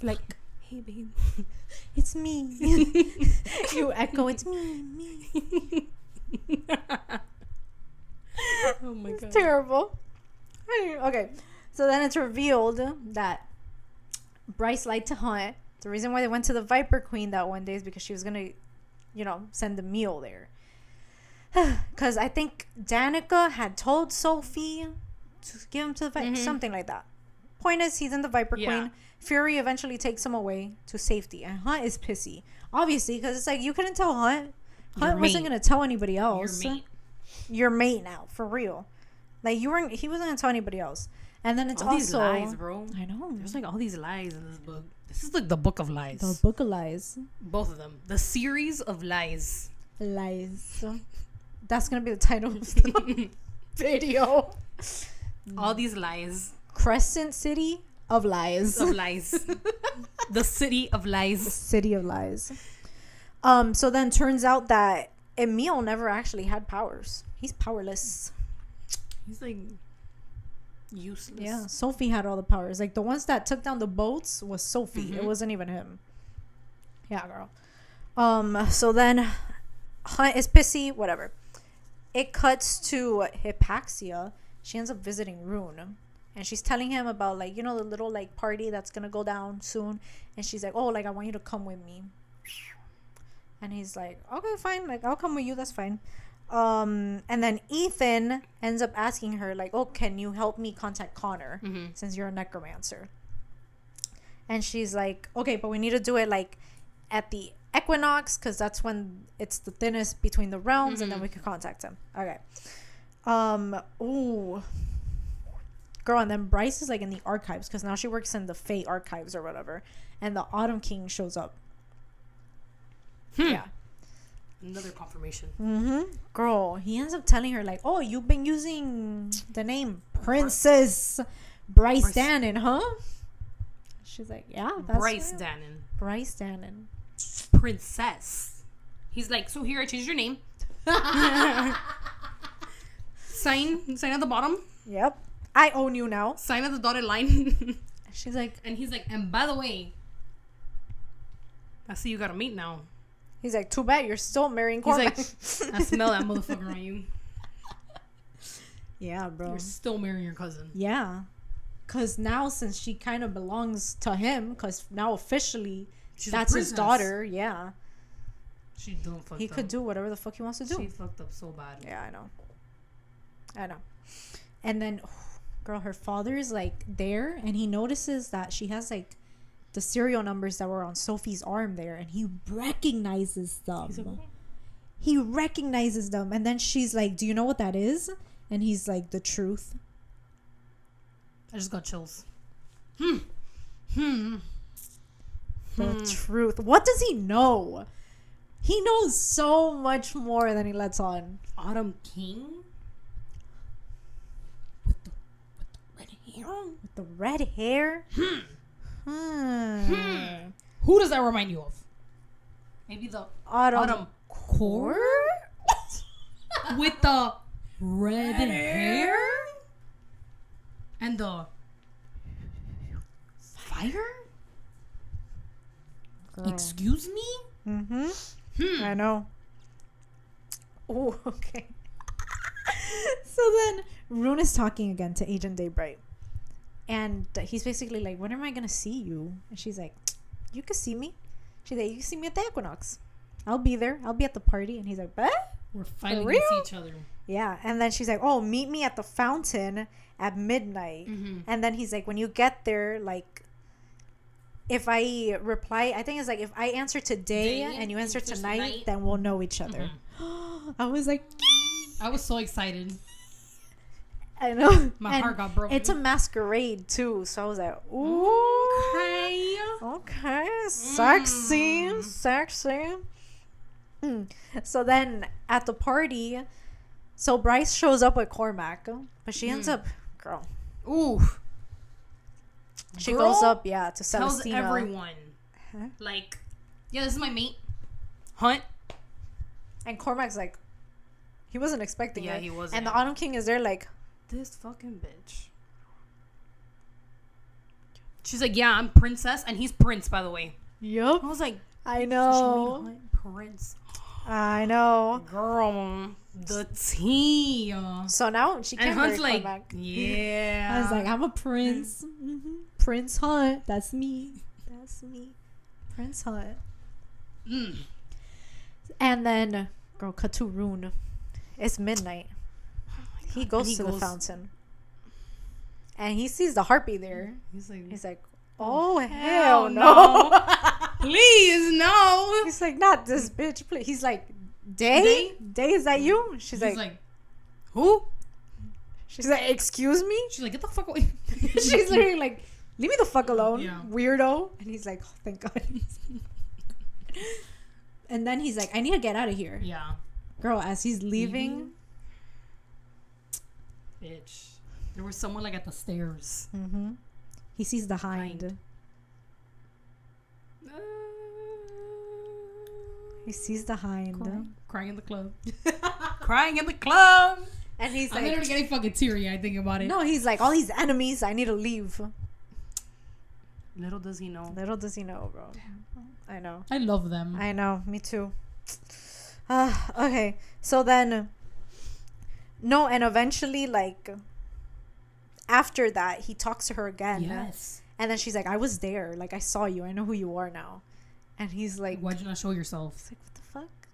Like, hey, babe. It's me. You echo, it's me. Oh my god. It's terrible. Okay. So then it's revealed that Bryce lied to Hunt. The reason why they went to the Viper Queen that one day is because she was going to, send a meal there. Because I think Danica had told Sophie to give him to the Viper, something like that. Point is, he's in the Viper Queen. Fury eventually takes him away to safety. And Hunt is pissy. Obviously, because it's like, you couldn't tell Hunt. Hunt wasn't going to tell anybody else. Your mate now, for real. Like, he wasn't going to tell anybody else. And then it's all also... these lies, bro. I know. There's like all these lies in this book. This is like the book of lies. The book of lies. Both of them. The series of lies. Lies. That's going to be the title of the video. All these lies. Crescent City of Lies. Of lies. The city of lies. The city of lies. So then turns out that Emil never actually had powers. He's powerless. He's like useless. Yeah, Sophie had all the powers. Like the ones that took down the boats was Sophie. It wasn't even him. Yeah, girl. So then Hunt is pissy, whatever. It cuts to Hypaxia. She ends up visiting Rune. And she's telling him about, like, the little, like, party that's going to go down soon. And she's like, oh, like, I want you to come with me. And he's like, okay, fine. Like, I'll come with you. That's fine. And then Ethan ends up asking her, like, oh, can you help me contact Connor? Since you're a necromancer. And she's like, okay, but we need to do it, like, at the equinox. Because that's when it's the thinnest between the realms. And then we can contact him. Okay. Ooh. Girl, and then Bryce is like in the archives because now she works in the Fate archives or whatever, and the Autumn King shows up. Yeah, another confirmation. Girl, he ends up telling her like, "Oh, you've been using the name Princess Bryce Dannon, huh?" She's like, yeah, that's Bryce real. Dannon. Bryce Dannon. Princess. He's like, so here I changed your name. Sign at the bottom. Yep. I own you now. Sign at the dotted line. She's like, and he's like, and by the way, I see you got a mate now. he's like, too bad you're still marrying He's Cormac. like, I smell that motherfucker on you. Yeah, bro. You're still marrying your cousin. Yeah. Because now, since she kind of belongs to him, because now officially She's that's a his princess. daughter. Yeah. She done fucked He up. could do whatever the fuck he wants to do. She fucked up so bad. Yeah, I know. And then, girl, her father's like there, and he notices that she has like the serial numbers that were on Sophie's arm there, and he recognizes them. He's like, He recognizes them, and then she's like, "Do you know what that is?" And he's like, "The truth." I just got chills. The truth. What does he know? He knows so much more than he lets on. Autumn King? With the red hair? With the red hair. Who does that remind you of? Maybe the Autumn Core? With the red hair? And the fire? Girl. Excuse me? I know. Oh, okay. So then Rune is talking again to Agent Daybright. And he's basically like, when am I going to see you? And she's like, you can see me. She's like, you can see me at the Equinox. I'll be there. I'll be at the party. And he's like, what? We're finally For gonna see real? each other. Yeah. And then she's like, oh, meet me at the fountain at midnight. And then he's like, when you get there, like, if I reply, I think it's like, if I answer today and you answer tonight, then we'll know each other. I was like, I was so excited. I know. My heart got broken. It's a masquerade too, so I was like, ooh, okay, sexy. So then at the party, so Bryce shows up with Cormac, but she ends up, girl. Ooh. She Girl goes up, to tells Celestina. everyone, like, yeah, this is my mate, Hunt. And Cormac's like, he wasn't expecting it. Yeah, he wasn't. And the Autumn King is there like, This fucking bitch. She's like, yeah, I'm princess, and he's prince, by the way. yup. I was like, I so she know. made Hunt prince. I know. Girl, the tea. So now she can't And marry Hunt's like, Cormac. yeah. I was like, I'm a prince. Prince Hunt. That's me. That's me. Prince Hunt. And then, girl, cut to Rune. It's midnight. He goes to the fountain. And he sees the harpy there. He's like, oh, hell no. Please, no. He's like, not this bitch, please. He's like, Day? Day, is that you? She's like, who? she's like, excuse me? She's like, get the fuck away. She's literally like, leave me the fuck alone, Yeah. weirdo. And he's like, oh, thank God. And then he's like, I need to get out of here. Yeah. Girl, as he's leaving. Bitch. There was someone like at the stairs. He sees the hind. He sees the hind. Crying in the club. Crying in the club. And he's I'm like, literally getting fucking teary. I think about it. no, he's like, all these enemies, I need to leave. Little does he know. Little does he know, bro. I know. I love them. I know. Me too. Okay. So then, no, and eventually, like, after that, he talks to her again. Yes. And then she's like, I was there. Like, I saw you. I know who you are now. And he's like, Why'd you not show yourself? He's like, what the fuck?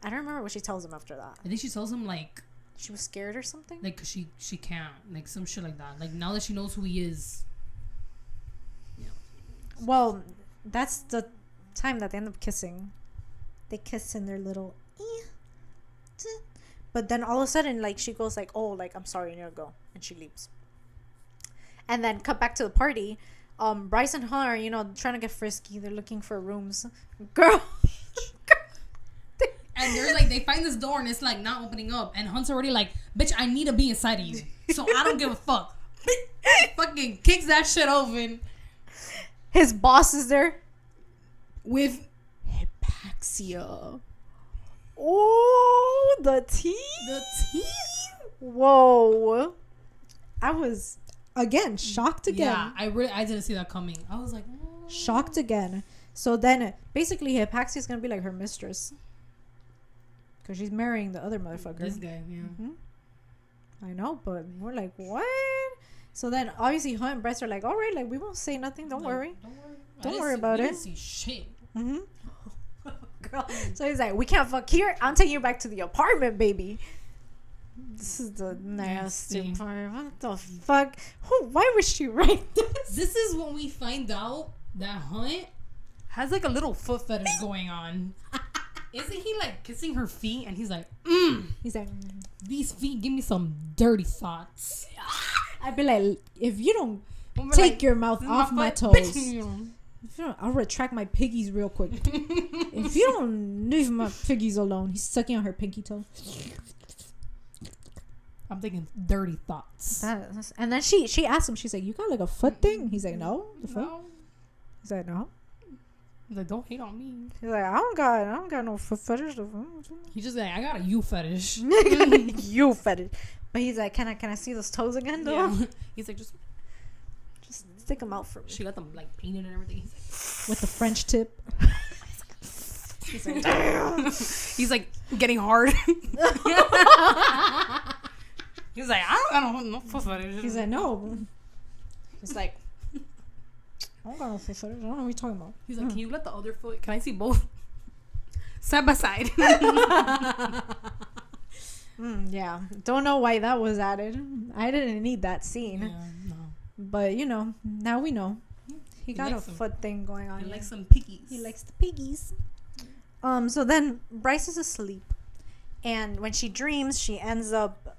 I don't remember what she tells him after that. I think she tells him like She was scared or something? cause she can't, like some shit like that. Like now that she knows who he is. Yeah. Well, that's the time that they end up kissing. They kiss in their little but then all of a sudden, like, she goes like, oh, like, I'm sorry, I need to go. And she leaves. And then cut back to the party. Bryce and Hunt are, you know, trying to get frisky. They're looking for rooms. Girl. And they're like, they find this door and it's like not opening up. And Hunt's already like, bitch, I need to be inside of you. So I don't give a fuck. Fucking kicks that shit open. His boss is there with Hypaxia. Oh, the teeth. the teeth. Whoa. I was, again, shocked again. Yeah, I didn't see that coming. I was like, oh. Shocked again. So then, basically, Hypaxia is going to be like her mistress. Because she's marrying the other motherfucker. This guy, yeah. Mm-hmm. I know, but we're like, what? So then, obviously, Hunt and Bryce are like, all right, like, we won't say nothing. Don't worry. Don't worry about it. I didn't see shit. Mm-hmm. Girl. So he's like, we can't fuck here. I'm taking you back to the apartment, baby. This is the nasty part. What the fuck? Why would she write this? This is when we find out that Hunt has like a little foot fetish going on. Isn't he like kissing her feet? And he's like, He's like, these feet give me some dirty thoughts. I'd be like, if you don't We'll be take like, your mouth "This is off my foot." toes, if you don't, I'll retract my piggies real quick. If you don't leave my piggies alone, he's sucking on her pinky toe. I'm thinking dirty thoughts. And then she asked him, she's like, you got like a foot thing? He's like, no. The fuck? No. He's like, no. He's like, don't hate on me. He's like, I don't got no foot fetish. He's just like, I got a you fetish. You fetish. But he's like, can I see those toes again though? Yeah. He's like, just Stick them out for me. she got them like painted and everything. He's With the French tip. like, he's like getting hard. He's like, I don't know foot fetish. He's like, no. He's like, I don't got no foot fetish. I don't know what you're talking about. He's like, can you let the other foot? Can I see both? Side by side. Yeah. Don't know why that was added. I didn't need that scene. Yeah, no. But, you know, now we know. He got a likes them. foot thing going on. He here. likes some piggies. He likes the piggies. So then Bryce is asleep. And when she dreams, she ends up,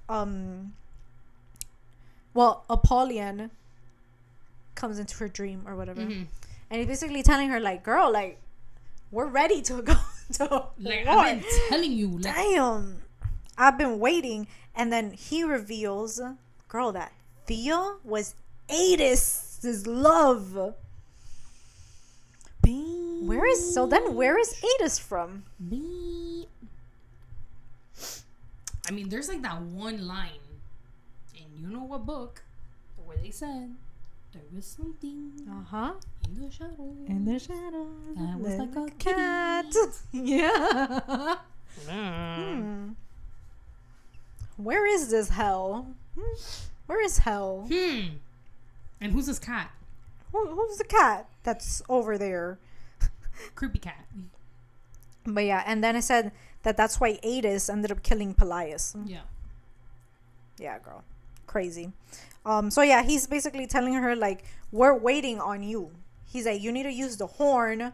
Apollyon comes into her dream or whatever. Mm-hmm. And he's basically telling her, like, girl, like, we're ready to go to Like, war. I've been telling you. Like, Damn. I've been waiting. And then he reveals, girl, that Thea was Adis's love. Where is Adis from? I mean, there's like that one line, and you know what book, where they said there was something in the shadows. In the shadows. That was like a cat. Yeah. Where is this hell? Where is hell? And who's this cat? Who's the cat that's over there? Creepy cat. But yeah, and then it said that's why Adis ended up killing Pelias. Yeah. Yeah, girl. Crazy. So yeah, he's basically telling her, like, we're waiting on you. He's like, you need to use the horn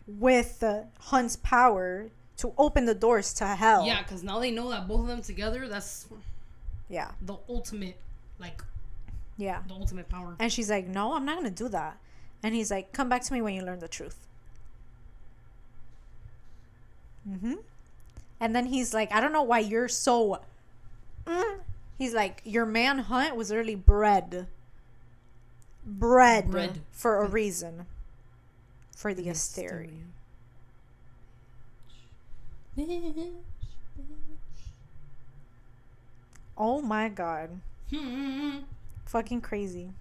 with Hunt's power to open the doors to hell. Yeah, because now they know that both of them together, that's Yeah. the ultimate, like, Yeah. the ultimate power. And she's like, no, I'm not going to do that. And he's like, come back to me when you learn the truth. And then he's like, I don't know why you're so... He's like, your man Hunt was literally bred for a reason. For the Asteria. Oh my god. Fucking crazy.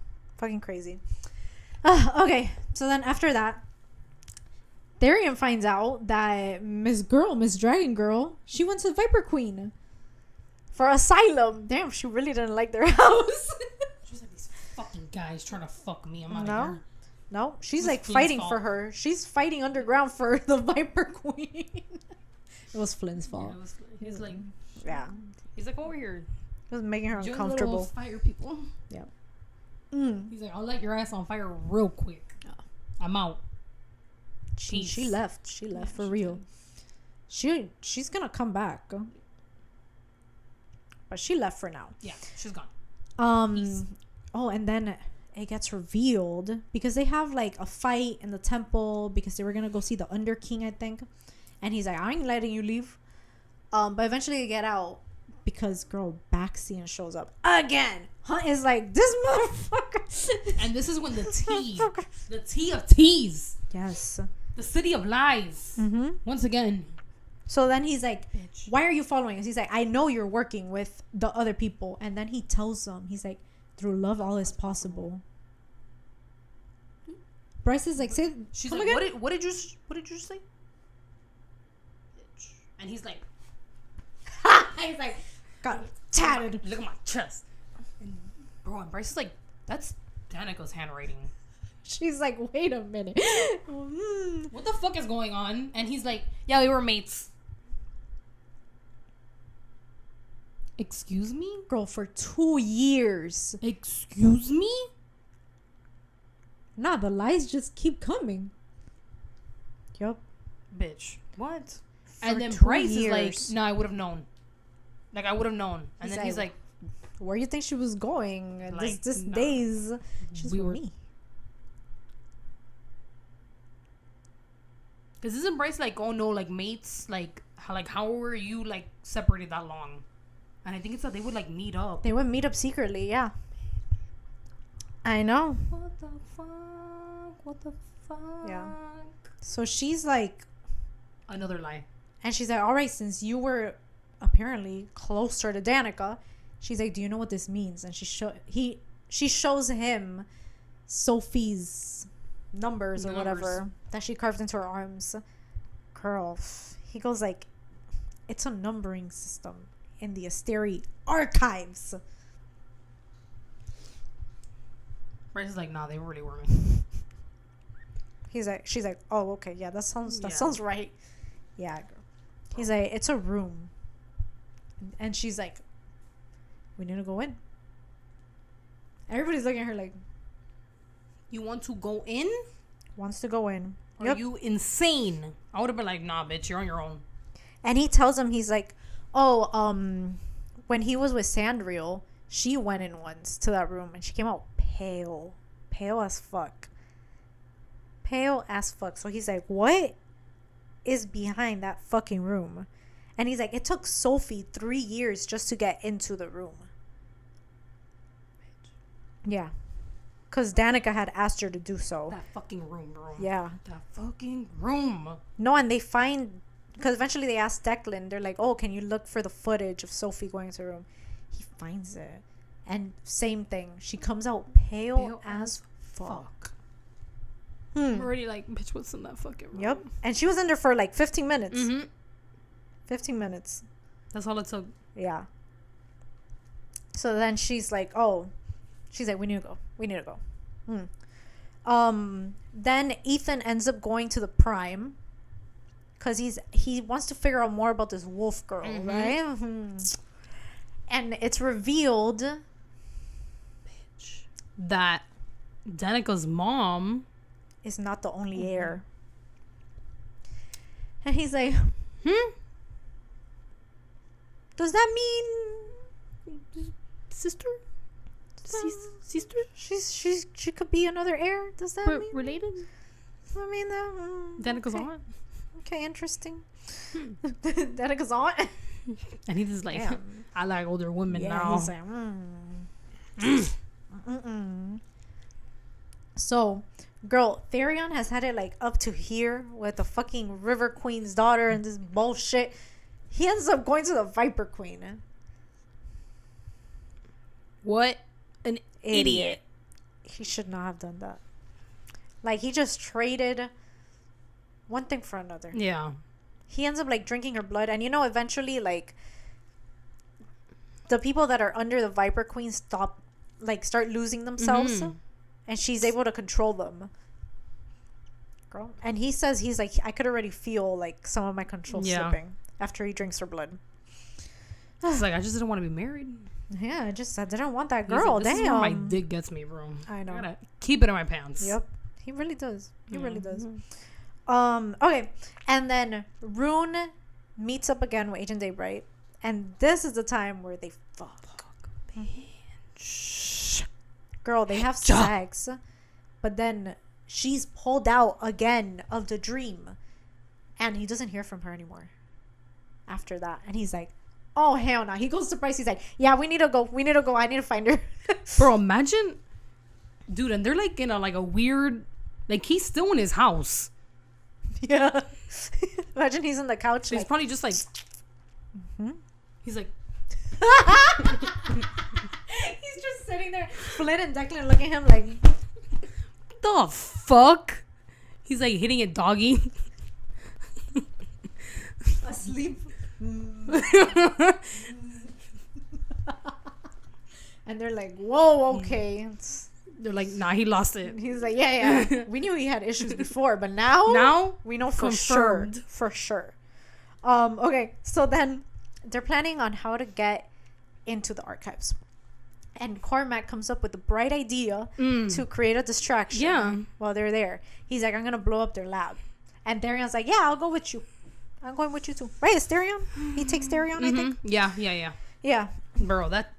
Okay, so then after that, Therian finds out that Miss Dragon Girl, she went to Viper Queen for asylum. Damn, she really didn't like their house. She's like, these fucking guys trying to fuck me. I'm out of here. No, she's It was like Flynn's fighting fault. for her. She's fighting underground for the Viper Queen. It was Flynn's fault. Yeah, he's like, Yeah. he's like, over here. It was making her Join the uncomfortable. little fire people. Yeah. He's like, I'll light your ass on fire real quick. I'm out. She left. She left for real. She's gonna come back. But she left for now. Yeah, she's gone. Peace. Oh, and then it gets revealed because they have like a fight in the temple because they were gonna go see the Under King, I think. And he's like, I ain't letting you leave. But eventually they get out. because girl Baxian shows up again. Hunt is like, this motherfucker. And this is when the tea of teas. Yes. The city of lies. Mm-hmm. Once again. So then he's like, Bitch. why are you following us? He's like, I know you're working with the other people. And then he tells them, he's like, through love, all is possible. Bryce is like, say, She's come like, again? what did you say? Bitch. And he's like, He's like, got tatted. Look at my chest. And bro, and Bryce is like, that's Danica's handwriting. She's like, wait a minute. What the fuck is going on? And he's like, yeah, we were mates. Excuse me? Girl, for 2 years. Excuse me? Nah, the lies just keep coming. Yup. Bitch. What? For And then 2 Bryce is years. like, no, I would have known. Like, I would have known. And then he's like, where you think she was going? Like, this nah. days. She's We with were- me. because isn't Bryce like, oh no, like mates? Like how were you like separated that long? And I think it's that they would like meet up. They would meet up secretly, yeah. I know. What the fuck? What the fuck? Yeah. So she's like, Another lie. and she's like, all right, since you were apparently closer to Danica, she's like, do you know what this means? And she shows him Sophie's numbers or whatever that she carved into her arms. Girl, he goes like, it's a numbering system in the Asteri archives. Bryce is like, nah, they really were me. She's like, oh, okay, yeah, that sounds right. Yeah, girl. He's like, it's a room. And she's like, we need to go in. Everybody's looking at her like, You want to go in? wants to go in. Are you insane? I would have been like, nah, bitch, you're on your own. And he tells him, he's like, oh, when he was with Sandriel, she went in once to that room and she came out pale as fuck. So he's like, what is behind that fucking room? And he's like, it took Sophie 3 years just to get into the room. Yeah. Because Danica had asked her to do so. That fucking room, bro. Yeah. That fucking room. No, and they find, because eventually they ask Declan, they're like, oh, can you look for the footage of Sophie going to the room? He finds it. And same thing. She comes out pale as fuck. I'm already like, bitch, what's in that fucking room? Yep. And she was in there for like 15 minutes. Mm-hmm. 15 minutes. That's all it took. Yeah. So then she's like, oh, she's like, we need to go. Then Ethan ends up going to the Prime because he wants to figure out more about this wolf girl, right? And it's revealed that Danica's mom is not the only heir. And he's like, does that mean sister? Sister? she could be another heir? Does that mean related? I mean that Danica's aunt. Okay, interesting. Danica's aunt. And he's just like, I like older women now. He's like, So, girl, Therion has had it like up to here with the fucking River Queen's daughter and this bullshit. He ends up going to the Viper Queen. What an idiot. He should not have done that. Like, he just traded one thing for another. Yeah. He ends up like drinking her blood, and eventually like the people that are under the Viper Queen start losing themselves, and she's able to control them. Girl. And he says, he's like, I could already feel like some of my control slipping after he drinks her blood. He's like, I just didn't want to be married. Yeah, I didn't want that girl. Like, this Damn. is where my dick gets me, bro. I know. I gotta keep it in my pants. Yep. He really does. He really does. Okay. And then Rune meets up again with Agent Daybright. And this is the time where they fuck. Girl, they have sex. But then she's pulled out again of the dream. And he doesn't hear from her anymore after that. And he's like, Oh, hell no. He goes to Bryce. He's like, yeah, we need to go. I need to find her. Bro, imagine, dude, and they're like in a weird, like he's still in his house. Yeah. Imagine he's on the couch. So he's probably just like, he's like, he's just sitting there. Flynn and Declan look at him like, the fuck? He's like hitting a doggy. asleep. And they're like, whoa, okay. They're like, nah, he lost it. He's like, yeah. We knew he had issues before, but now we know for confirmed. sure. For sure. Okay, so then they're planning on how to get into the archives. And Cormac comes up with the bright idea to create a distraction while they're there. He's like, I'm going to blow up their lab. And Darion's like, yeah, I'll go with you. I'm going with you too. Right, it's Darion? He takes Darion, I think? Yeah. Bro, that...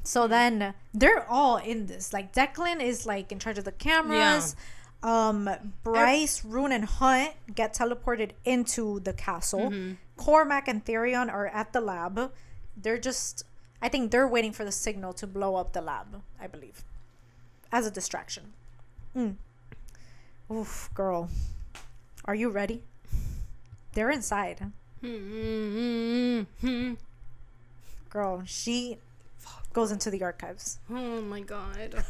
So then they're all in this. Like, Declan is like in charge of the cameras. Bryce, Rune, and Hunt get teleported into the castle. Cormac and Therion are at the lab. They're just... I think they're waiting for the signal to blow up the lab, I believe. As a distraction. Oof, girl. Are you ready? They're inside. Girl, she goes into the archives. Oh my god.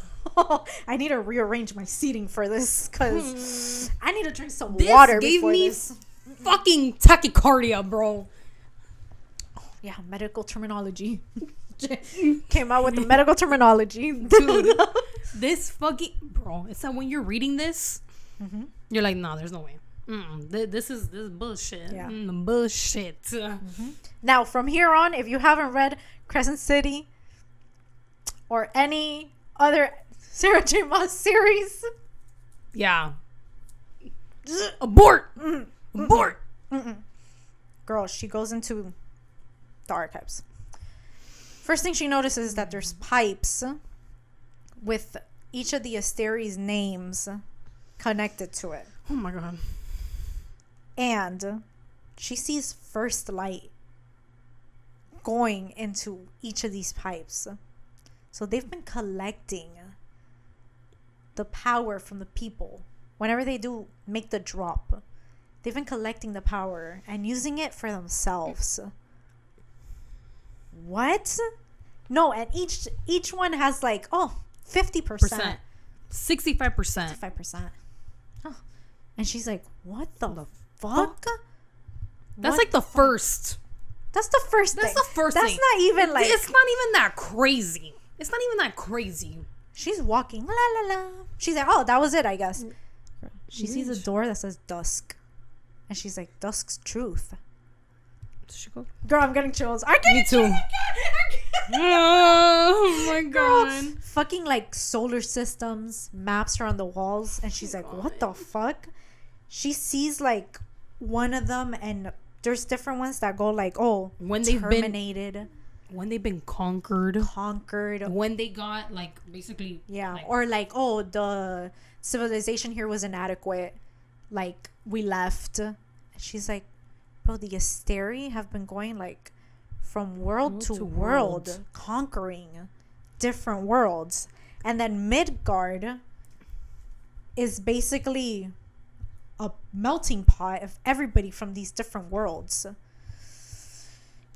I need to rearrange my seating for this because I need to drink some water before this. Fucking tachycardia, bro. Yeah, medical terminology. Came out with the medical terminology. Dude, this fucking... Bro, it's that when you're reading this, you're like, nah, there's no way. This is bullshit. Yeah. Bullshit. Now, from here on, if you haven't read Crescent City or any other Sarah J. Maas series... Yeah. Abort! Abort! Girl, she goes into the archives. First thing she notices is that there's pipes with each of the Asteri's names connected to it. Oh my god. And she sees first light going into each of these pipes. So they've been collecting the power from the people. Whenever they do make the drop, they've been collecting the power and using it for themselves. What? No, and each one has like 50%. 65%. 65%. Oh. And she's like, what the fuck? That's What like the first. That's the first thing. That's the first That's thing. not even like... It's not even that crazy. It's not even that crazy. She's walking. La la la. She's like, oh, that was it, I guess. She sees a door that says dusk. And she's like, dusk's truth. Does she go? Girl, I'm getting chills. Me too. Oh my god. Girl, fucking like solar systems, maps are on the walls. And she's like, what the fuck? She sees like one of them, and there's different ones that go like, when they've terminated. When they've been conquered. When they got like basically. Yeah. Like, or like, the civilization here was inadequate. Like, we left. She's like, bro, the Asteri have been going like from world to world, conquering different worlds. And then Midgard is basically a melting pot of everybody from these different worlds.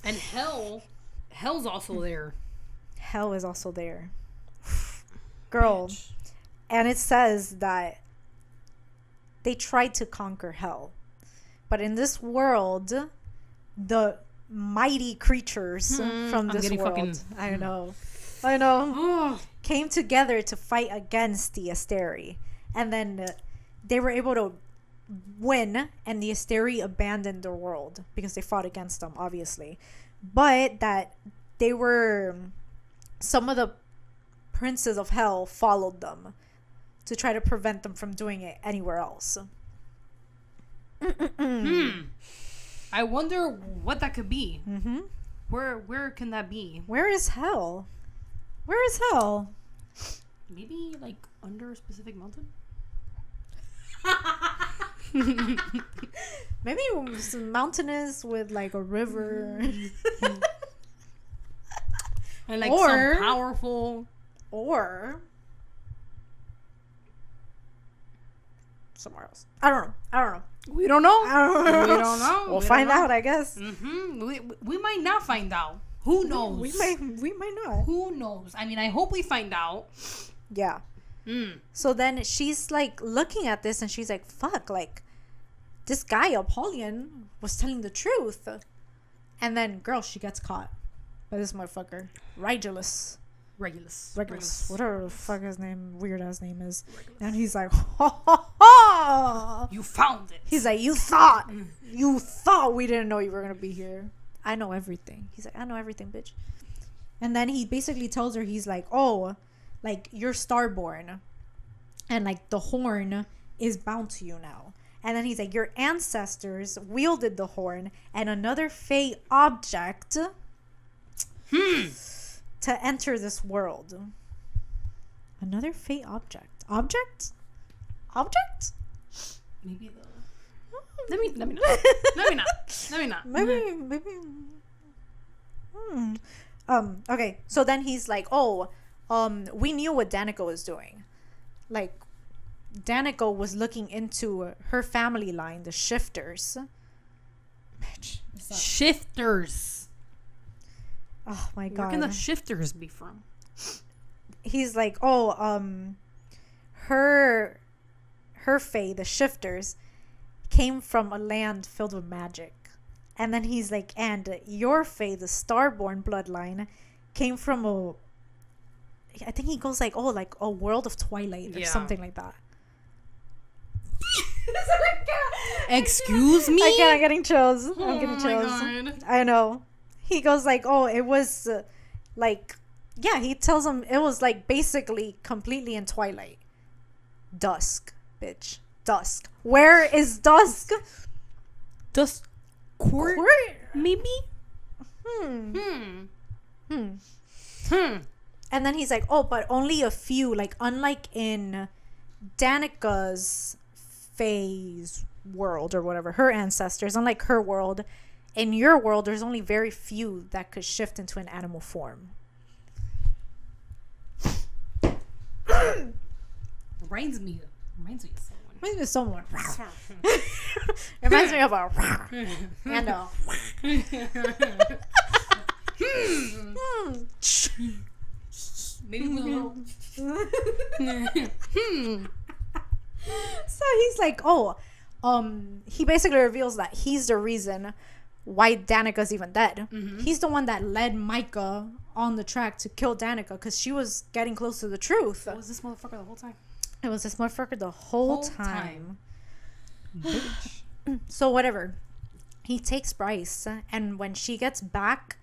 And Hell's also there. Hell is also there. Girl. Bitch. And it says that they tried to conquer Hell. But in this world, the mighty creatures from this world, I know, came together to fight against the Asteri. And then they were able to win, and the Asteri abandoned their world because they fought against them, obviously. But that they were... Some of the princes of Hell followed them to try to prevent them from doing it anywhere else. I wonder what that could be. Where can that be? Where is Hell? Where is Hell? Maybe like under a specific mountain. Maybe it was mountainous with like a river. And like Or- some powerful. Or somewhere else. I don't know. We don't know. I don't know. We don't know. We'll We find don't know. out, I guess. We might not find out. Who knows? We might not. Who knows? I mean, I hope we find out. Yeah. So then she's like looking at this and she's like, fuck, like this guy Apollyon was telling the truth. And then girl, she gets caught by this motherfucker. Regulus. Whatever the fuck his name, weird ass name is. And he's like, ha ha ha. You found it. He's like, you thought we didn't know you were gonna be here. I know everything. He's like, I know everything, bitch. And then he basically tells her, he's like, oh, like you're starborn, and like the horn is bound to you now. And then he's like, your ancestors wielded the horn and another fey object to enter this world. Another fey object. Object? Maybe the. Let me not. Maybe. Okay. So then he's like, oh, we knew what Danica was doing. Like, Danica was looking into her family line, the Shifters. Bitch. Shifters. Oh my Where god. can the shifters be from? He's like, oh, her fae, the Shifters, came from a land filled with magic. And then he's like, and your fae, the Starborn bloodline, came from I think he goes like, oh, like a world of twilight or something like that. Excuse me? I'm getting chills. I'm Oh getting my chills. God. I know. He goes like, oh, it was like, yeah, he tells him it was like basically completely in twilight. Dusk, bitch. Dusk. Where is dusk? Dusk court? Maybe? And then he's like, oh, but only a few, like unlike in Danica's Fae's world or whatever, her ancestors, unlike her world, in your world there's only very few that could shift into an animal form. Reminds me of someone. Reminds me of someone. Reminds me of a and a Maybe we'll. So he's like, oh, he basically reveals that he's the reason why Danica's even dead. He's the one that led Micah on the track to kill Danica because she was getting close to the truth. Was this motherfucker the whole time? It was this motherfucker the whole time. Bitch. So whatever. He takes Bryce, and when she gets back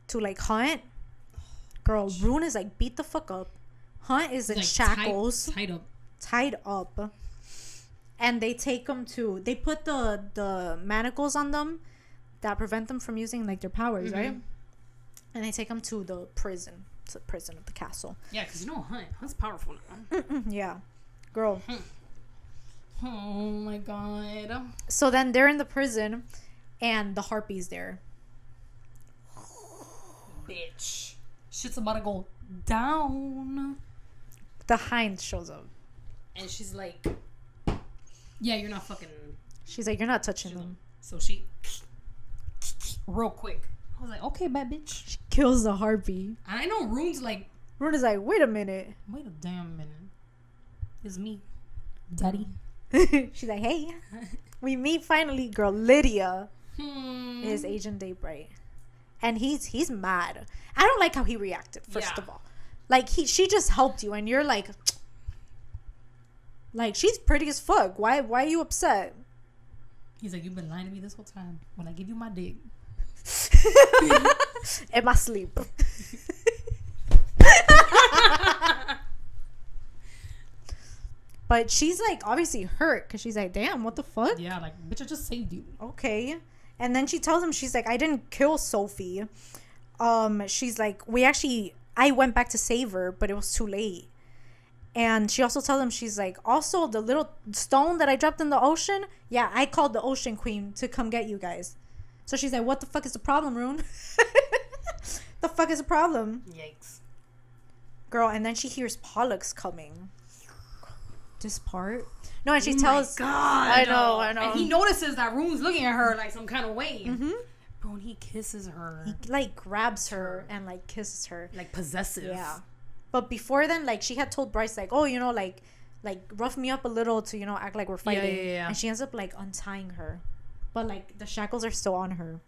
to like Hunt, girl, Rune is like beat the fuck up. Hunt is in Like, shackles, tied up. And they take them to. They put the manacles on them that prevent them from using like their powers, right? And they take them to the prison. To the prison of the castle. Yeah, because you know Hunt's powerful now. Yeah, girl. Oh my god. So then they're in the prison, and the harpy's there. Bitch. Shit's about to go down. The hind shows up. And she's like, yeah, you're not fucking. She's like, you're not touching them. So she, real quick. I was like, okay, bad bitch. She kills the harpy. And I know Rune's like, Rune is like, wait a minute. wait a damn minute. It's me, daddy. She's like, hey, we meet finally. Girl, Lydia Hmm. is Agent Daybright, and he's mad. I don't like how he reacted. First Yeah. of all, like she just helped you, and you're like she's pretty as fuck. Why are you upset? He's like, you've been lying to me this whole time. When I give you my dick. In my sleep. But she's like obviously hurt because she's like, damn, what the fuck? Yeah, like, bitch, I just saved you. Okay. And then she tells him, she's like, I didn't kill Sophie. She's like, I went back to save her, but it was too late. And she also tells him, she's like, also the little stone that I dropped in the ocean, yeah, I called the Ocean Queen to come get you guys. So she's like, what the fuck is the problem, Rune? The fuck is the problem? Yikes. Girl, and then she hears Pollux coming. This part? No, and she tells... God. I know. And he notices that Rune's looking at her like some kind of way. Mm-hmm. Bro, and he kisses her. He, like, grabs her and, like, kisses her. Like, possessive. Yeah. But before then, like, she had told Bryce, like, oh, you know, like rough me up a little to, you know, act like we're fighting. Yeah. And she ends up, like, untying her. But, like, the shackles are still on her.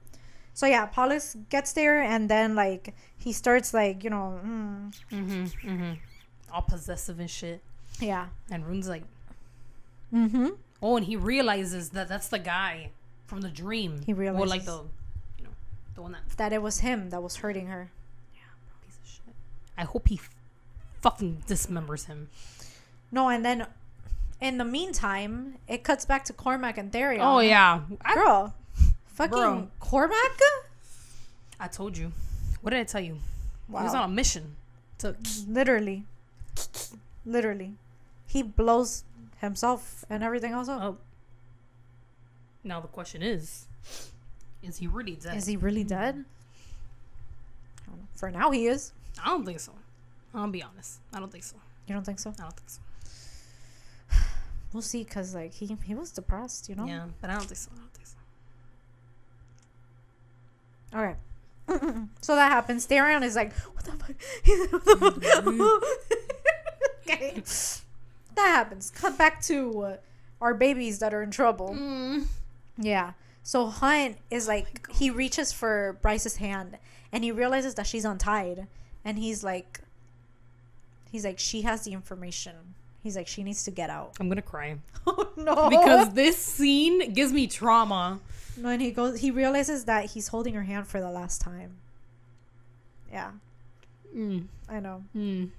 So, yeah, Pollux gets there, and then, like, he starts, like, you know... All possessive and shit. Yeah. And Rune's like... Mm-hmm. Oh, and he realizes that that's the guy from the dream. He realizes. Or, like, the... You know, the one that... That it was him that was hurting her. Yeah, piece of shit. I hope he fucking dismembers him. No, and then... In the meantime, it cuts back to Cormac and Therion. Oh, yeah. Girl... Fucking Bro. Cormac? I told you. What did I tell you? Wow. He was on a mission to... Literally. He blows himself and everything else up. Oh. Now the question is he really dead? Is he really dead? For now, he is. I don't think so. I'll be honest. I don't think so. You don't think so? I don't think so. We'll see, because, like, he was depressed, you know? Yeah, but I don't think so. All right. So that happens. Therion is like, what the fuck? Okay. That happens. Cut back to our babies that are in trouble. Yeah. So Hunt is like, he reaches for Bryce's hand, and he realizes that she's untied. And he's like, she has the information. He's like, she needs to get out. I'm gonna cry. Oh, no. Because this scene gives me trauma. No, and he realizes that he's holding her hand for the last time. Yeah. I know. And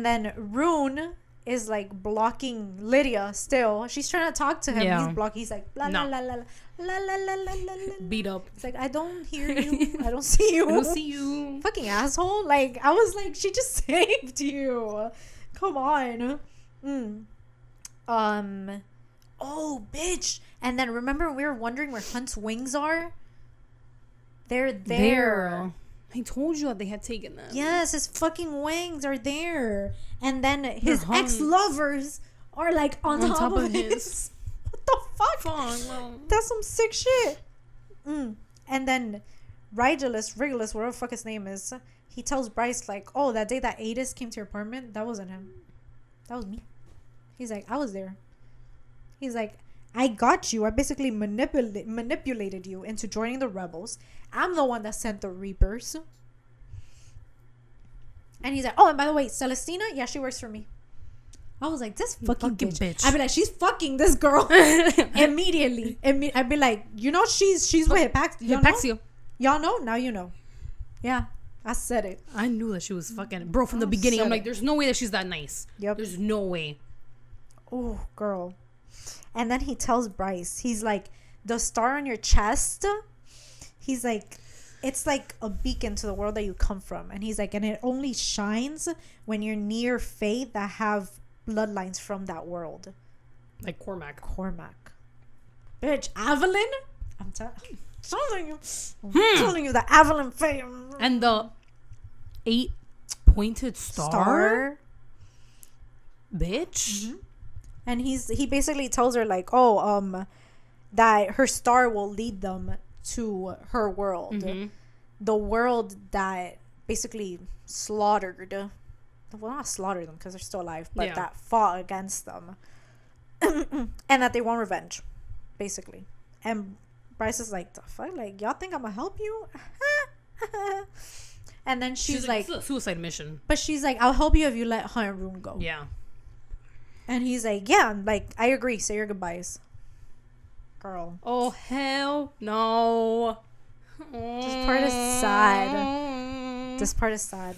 then Rune is like blocking Lydia still. She's trying to talk to him. Yeah. He's blocking. He's like, la la la la la la la la la. Beat up. It's like, I don't hear you. I don't see you. I don't see you. Fucking asshole. Like, I was like, she just saved you. Come on. Oh, bitch. And then remember we were wondering where Hunt's wings are? They're there. I told you that they had taken them. Yes, his fucking wings are there. And then his ex-lovers are like on top of his. What the fuck? That's some sick shit. And then Regulus, whatever the fuck his name is, he tells Bryce like, oh, that day that Adis came to your apartment, that wasn't him. That was me. He's like, I was there. He's like, I got you. I basically manipulated you into joining the rebels. I'm the one that sent the Reapers. And he's like, oh, and by the way, Celestina, yeah, she works for me. I was like, this fucking bitch. I'd be like, she's fucking this girl immediately. I'd be like, you know, she's with Hypaxia. Y'all know? Now you know. Yeah, I said it. I knew that she was fucking... Bro, from the beginning, I'm like, there's no way that she's that nice. Yep. There's no way. Oh, girl. And then he tells Bryce, he's like, the star on your chest, he's like, it's like a beacon to the world that you come from. And he's like, and it only shines when you're near Fae that have bloodlines from that world. Like Cormac. Bitch, Avalyn? I'm telling you, the Avalyn Fae. And the 8-pointed star? Bitch. Mm-hmm. And he basically tells her like, that her star will lead them to her world. The world that basically slaughtered, well, not slaughtered them because they're still alive, but that fought against them. And that they want revenge, basically. And Bryce is like, the fuck? Like, y'all think I'm gonna help you? And then she's like, it's a suicide mission. But she's like, I'll help you if you let Hunt and Rune go. Yeah. And he's like, yeah, like, I agree. Say your goodbyes. Girl. Oh, hell no. This part is sad.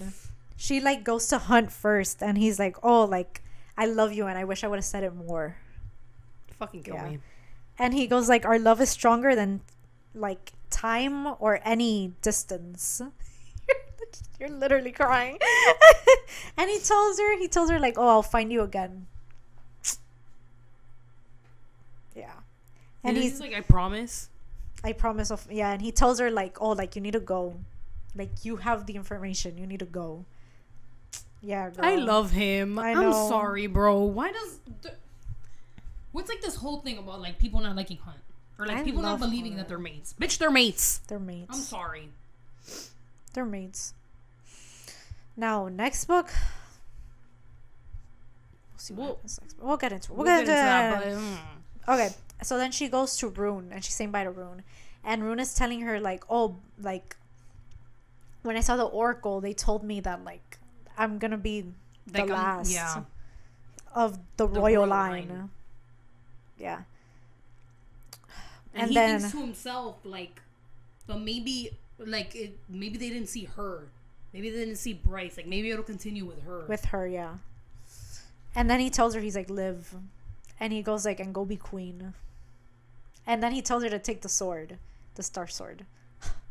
She, like, goes to Hunt first. And he's like, oh, like, I love you. And I wish I would have said it more. Fucking kill me. And he goes, like, our love is stronger than, like, time or any distance. You're literally crying. And he tells her like, oh, I'll find you again. Yeah. And he's like, I promise. Yeah. And he tells her like, oh, like you need to go. Like you have the information. You need to go. Yeah, girl. I love him. I know. I'm sorry, bro. Why what's like this whole thing about like people not liking Hunt? Or like people not believing that they're mates? Bitch, they're mates. They're mates. I'm sorry. They're mates. Now, next book. We'll see what happens next. We'll get into it. We'll get into that. But, okay. So then she goes to Rune and she's saying bye to Rune. And Rune is telling her like, oh, like when I saw the Oracle, they told me that like I'm gonna be the last of the royal line. Yeah. And he then thinks to himself like, but maybe like maybe they didn't see her. Maybe they didn't see Bryce. Like maybe it'll continue with her. With her, yeah. And then he tells her, he's like, live. And he goes like, and go be queen. And then he tells her to take the sword, the star sword.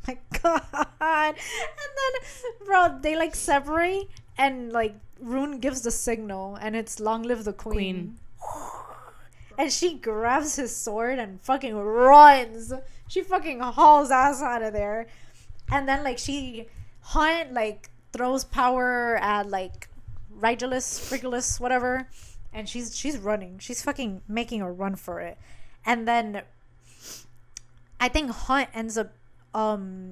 My God. And then, bro, they like separate and like Rune gives the signal and it's long live the queen. And she grabs his sword and fucking runs. She fucking hauls ass out of there. And then like Hunt like throws power at like Regulus, whatever. And she's running. She's fucking making a run for it. And then I think Hunt ends up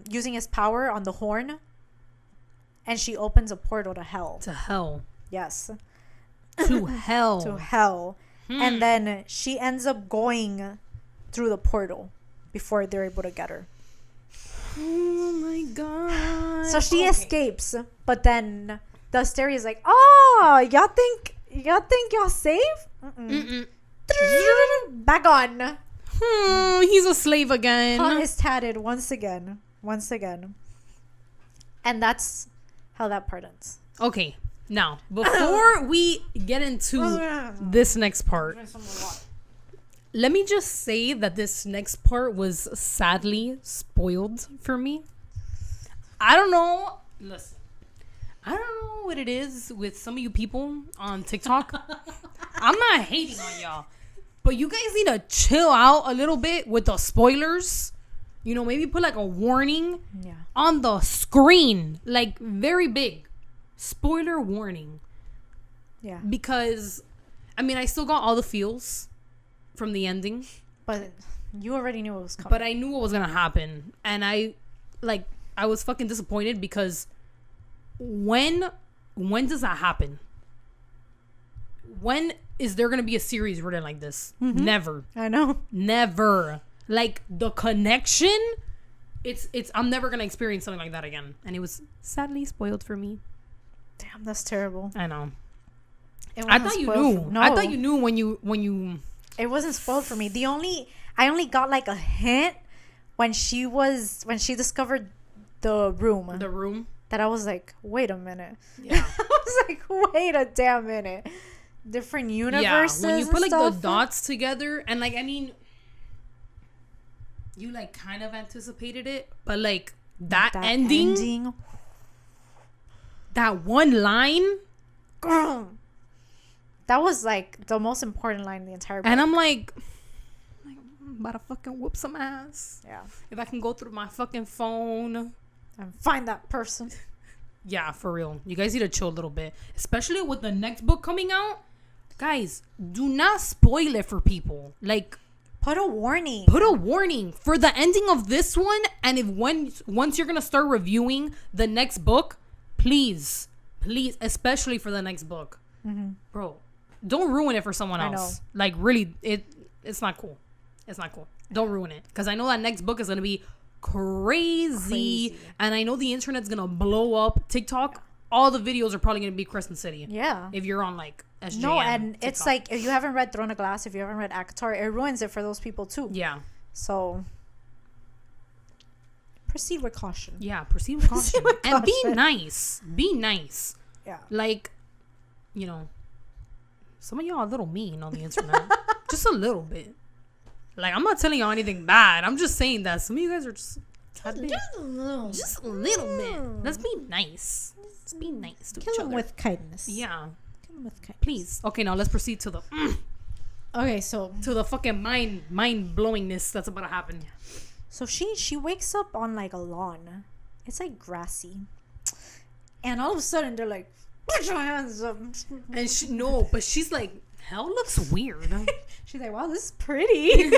using his power on the horn. And she opens a portal to hell. To hell. Yes. To hell. To hell. And then she ends up going through the portal before they're able to get her. Oh my God. So she escapes, but then the Asteria is like, oh, y'all think y'all safe? Back on. He's a slave again. Hunt is tatted once again. And that's how that part ends. Okay. Now, before we get into this next part, let me just say that this next part was sadly spoiled for me. I don't know. Listen, I don't know what it is with some of you people on TikTok. I'm not hating on y'all, but you guys need to chill out a little bit with the spoilers. You know, maybe put like a warning on the screen, like very big. Spoiler warning. Yeah. Because, I mean, I still got all the feels from the ending. But you already knew it was coming. But I knew what was going to happen. And I was fucking disappointed because when does that happen? When is there going to be a series written like this? Mm-hmm. Never. I know. Never. Like, the connection, I'm never going to experience something like that again. And it was sadly spoiled for me. Damn, that's terrible. I know. I thought you knew. No. I thought you knew when you. It wasn't spoiled for me. I only got like a hint when she discovered the room. The room. That I was like, wait a minute. Yeah. I was like, wait a damn minute. Different universes. Yeah. When you put like the dots together, and like, I mean, you like kind of anticipated it, but like that ending. That one line, girl, that was like the most important line in the entire book. And I'm like, I'm about to fucking whoop some ass. Yeah. If I can go through my fucking phone and find that person. Yeah, for real. You guys need to chill a little bit, especially with the next book coming out. Guys, do not spoil it for people. Like, put a warning. Put a warning for the ending of this one, and if once you're gonna start reviewing the next book. Please, especially for the next book. Mm-hmm. Bro, don't ruin it for someone else. Like, really, it's not cool. It's not cool. Don't ruin it. Because I know that next book is going to be crazy. And I know the internet's going to blow up. TikTok, all the videos are probably going to be Crescent City. Yeah. If you're on, like, SJM. No, and TikTok. It's like, if you haven't read Throne of Glass, if you haven't read ACOTAR, it ruins it for those people, too. Yeah. So... proceed with caution. Yeah, proceed with caution. And be nice. Be nice. Yeah. Like, you know, some of y'all are a little mean on the internet. Just a little bit. Like, I'm not telling y'all anything bad. I'm just saying that some of you guys are just Just a little. Just a little bit. Let's be nice. Let's be nice to Kill each him other. with kindness. Yeah. Kill him with kindness. Please. Okay, now let's proceed to the Okay, so fucking mind blowingness that's about to happen. So she wakes up on like a lawn. It's like grassy. And all of a sudden they're like, put your hands up. And she's like, hell looks weird. She's like, wow, this is pretty.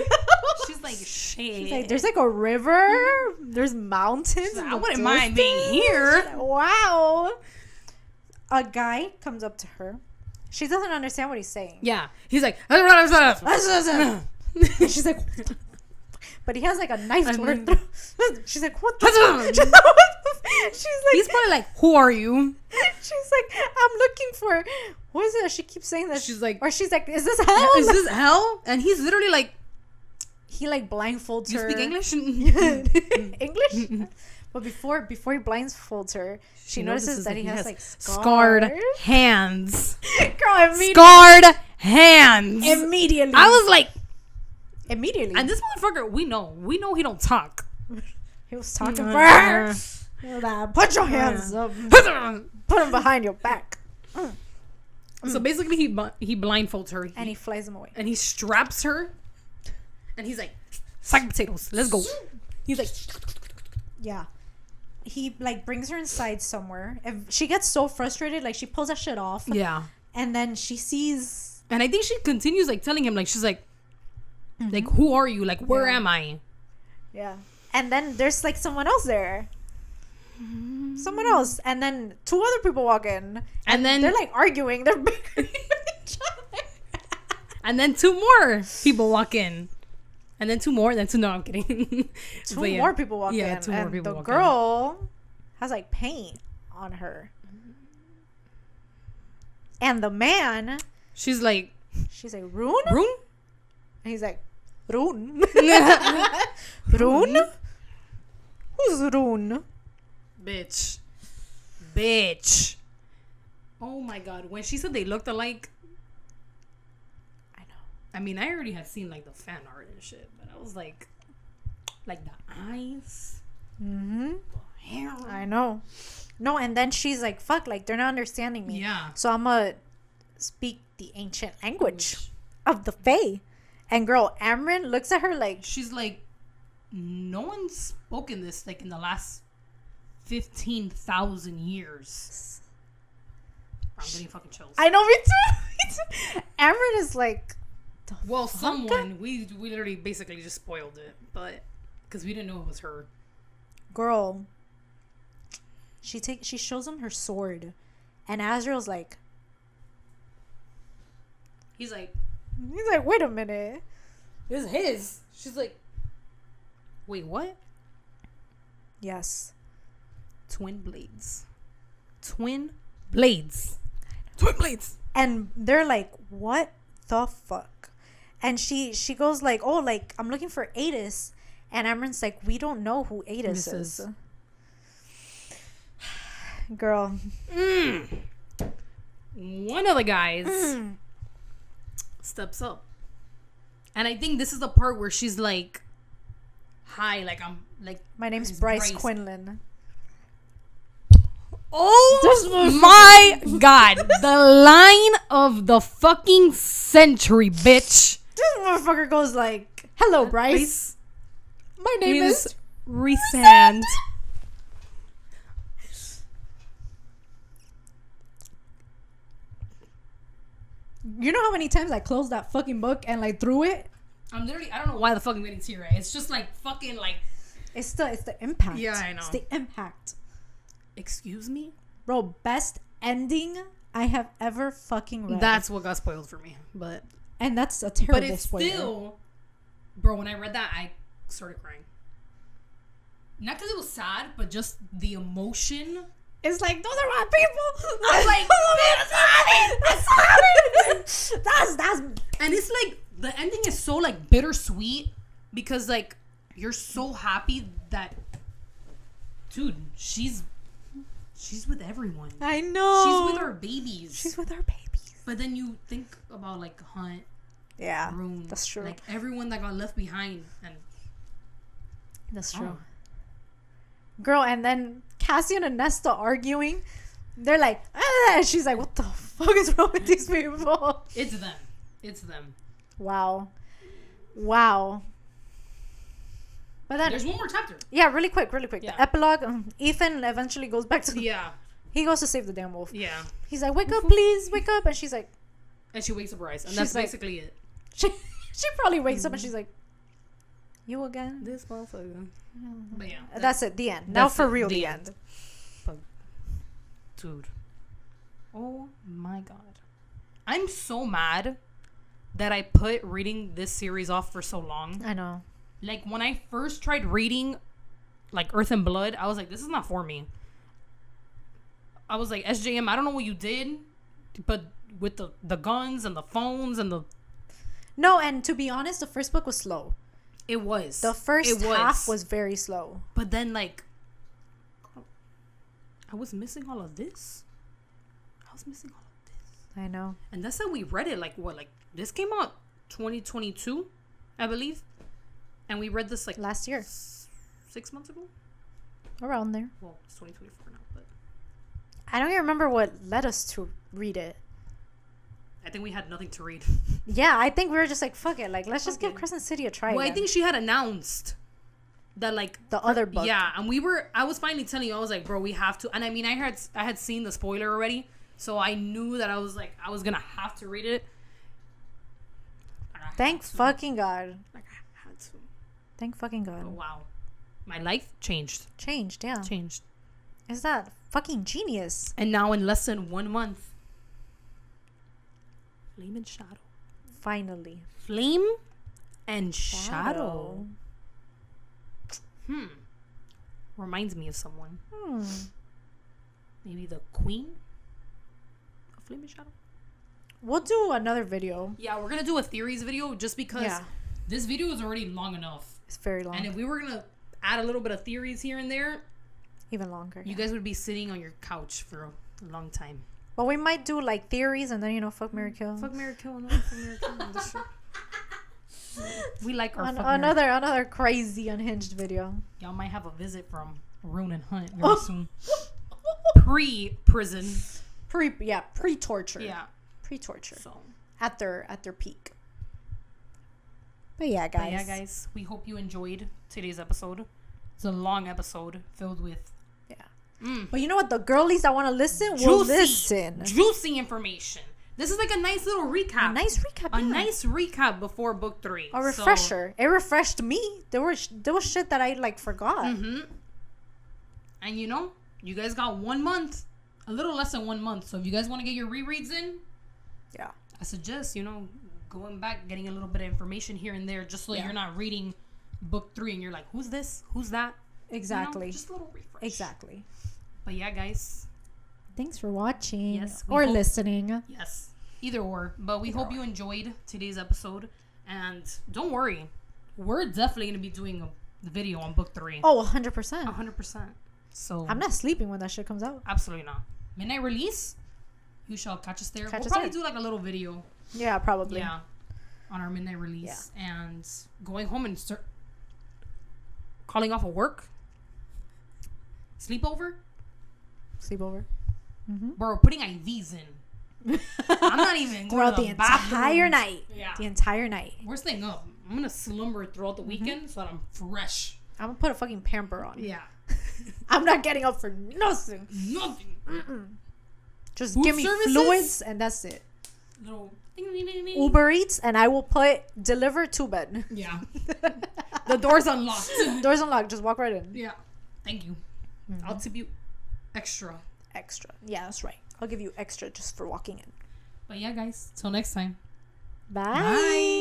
She's like, shit. She's like, there's like a river. There's mountains. I wouldn't mind being here. Like, wow. A guy comes up to her. She doesn't understand what he's saying. Yeah. He's like, And she's like, but he has like a knife to her throat. She's like, what the She's like, he's probably like, who are you? she's like, I'm looking for, what is it? She keeps saying that. She's like, or she's like, is this hell? is this hell? And he's literally like, He like blindfolds you her. speak English? English? But before he blindfolds her, she notices that he has like scarred hands. Girl, immediately. Scarred hands. Immediately. I was like, immediately. and this motherfucker, we know he don't talk. He was talking for her. Put your hands up. Put them behind your back. So basically, he blindfolds her, And he flies them away. and he straps her, and he's like, "Sack potatoes, let's go." He's like, Yeah. He like brings her inside somewhere. If she gets so frustrated, like she pulls that shit off. yeah. And then she sees. And I think she continues like telling him, like, she's like, like, who are you? Like, where Yeah. am I? Yeah. And then there's like someone else there. Someone else. And then two other people walk in. And then They're like arguing. They're bickering with each other. and then two more people walk in. And then two more, and then two. No, I'm kidding. Two But yeah. more people walk in. Yeah, two more and people the walk in. girl has like paint on her. And the man, She's like, she's like, Rune? Rune? And he's like, Rune? Rune? Who's Rune? Bitch. Oh my god. When she said they looked alike, I know. I mean, I already had seen like the fan art and shit, but I was like the eyes, Mm-hmm. the hair. I know. No, and then she's like, fuck, like, they're not understanding me. Yeah. So I'm gonna speak the ancient language of the Fae. And girl, Amryn looks at her like, She's like, no one's spoken this like in the last 15,000 years. I'm getting fucking chills. I know, me too. Amryn is like, Well, someone we literally basically just spoiled it, but because we didn't know it was her. girl. She shows him her sword, and Azrael's like, He's like, wait a minute. this is his. She's like, wait, what? Yes. Twin blades. Twin blades. Twin blades. And they're like, what the fuck? And she goes like, oh, like, I'm looking for Adis. And Amryn's like, we don't know who Adis is. Girl. One of the guys steps up. And I think this is the part where she's like, hi, like, I'm like, My name's Bryce Quinlan. oh my god. The line of the fucking century, bitch. This motherfucker goes like, hello, Bryce. My name is Resand. You know how many times I closed that fucking book and like threw it? I'm literally, I don't know why the fucking wedding's here, right? It's just like fucking like, It's the impact. Yeah, I know. It's the impact. excuse me? Bro, best ending I have ever fucking read. That's what got spoiled for me. But that's a terrible it's spoiler. still, bro, when I read that, I started crying. Not because it was sad, but just the emotion. It's like, those are my people. I was like, that's and it's like the ending is so like bittersweet because like you're so happy that, dude, she's with everyone. I know. She's with our babies. She's with our babies. But then you think about like Hunt, Yeah, Rune, that's true. like everyone that got left behind, and That's true. oh, Girl, and then Cassie and Nesta arguing. They're like, ah, and she's like, what the fuck is wrong with these people? It's them. It's them. Wow. But then, there's one more chapter. Yeah, really quick. Yeah. The epilogue, Ethan eventually goes back to... Yeah. He goes to save the damn wolf. Yeah. He's like, wake up, please, wake up. And she's like... And she wakes up her eyes. And She's that's like- basically it. She probably wakes up and she's like, you again? This motherfucker. But yeah. That's it, the end. Now that's for it, real, the the end. end. Dude. Oh my god. I'm so mad that I put reading this series off for so long. I know. Like, when I first tried reading, like, Earth and Blood, I was like, this is not for me. I was like, SJM, I don't know what you did, but with the guns and the phones and the... No, and to be honest, the first book was slow. It was. The first half was very slow. But then, like, I was missing all of this. I know. And that's how we read it. Like, what? Like, this came out 2022, I believe. And we read this, like... Last year. 6 months ago? Around there. Well, it's 2024 now, but... I don't even remember what led us to read it. I think we had nothing to read. Yeah, I think we were just like, fuck it. Like, let's just give Okay. Crescent City a try Well, again. I think she had announced that, like... The other book. Yeah, and I was finally telling you, I was like, bro, we have to... And I mean, I had seen the spoiler already, so I knew that I was like, I was gonna have to read it. Thank fucking God. Like, I had to. Thank fucking God. Oh, wow. My life changed. Changed, yeah. Changed. Is that fucking genius? And now in less than 1 month, Flame and Shadow. Finally. Flame and Shadow. Reminds me of someone. Maybe the Queen of Flame and Shadow. We'll do another video. Yeah, we're gonna do a theories video just because this video is already long enough. It's very long. And if we were gonna add a little bit of theories here and there, Even longer. you guys would be sitting on your couch for a long time. But we might do like theories and then, you know, fuck, marry, kill. Fuck, marry, kill, no, fuck, marry, kill. This shit. We like our fuck, marry. Another crazy unhinged video. Y'all might have a visit from Rune and Hunt very soon. Pre-prison. Pre-torture. Yeah. Pre-torture. So. At their peak. But yeah, guys. We hope you enjoyed today's episode. It's a long episode filled with But you know what? The girlies that want to listen will listen. Juicy information. This is like a nice little recap. A nice recap. A nice recap before book 3. A refresher. It refreshed me. There was shit that I like forgot. And you know, you guys got 1 month. A little less than 1 month. So if you guys want to get your rereads in, yeah, I suggest, you know, going back, getting a little bit of information here and there, just so you're not reading book 3 and you're like, who's this? Who's that? Exactly. You know, just a little refresh. Exactly. But yeah, guys. Thanks for watching. Yes, or listening. Yes. Either or. But we hope you enjoyed today's episode. And don't worry. We're definitely going to be doing the video on book 3. Oh, 100%. 100%. So I'm not sleeping when that shit comes out. Absolutely not. Midnight release. You shall catch us there. We'll probably do like a little video. Yeah, probably. Yeah. On our midnight release. Yeah. And going home and start calling off of work. Sleepover. Mm-hmm. Bro, we're putting IVs in. I'm not even throughout the entire night. Yeah. The entire night. We're staying up. I'm gonna slumber throughout the weekend so that I'm fresh. I'm gonna put a fucking pamper on. Yeah. I'm not getting up for nothing. Just Food give me services? fluids and that's it. Little ding, ding, ding, ding. Uber Eats and I will put deliver to bed. Yeah. The door's unlocked. Door's unlocked. Just walk right in. Yeah. Thank you. I'll tip you extra. Yeah, that's right. I'll give you extra just for walking in. But yeah, guys. Till next time. Bye.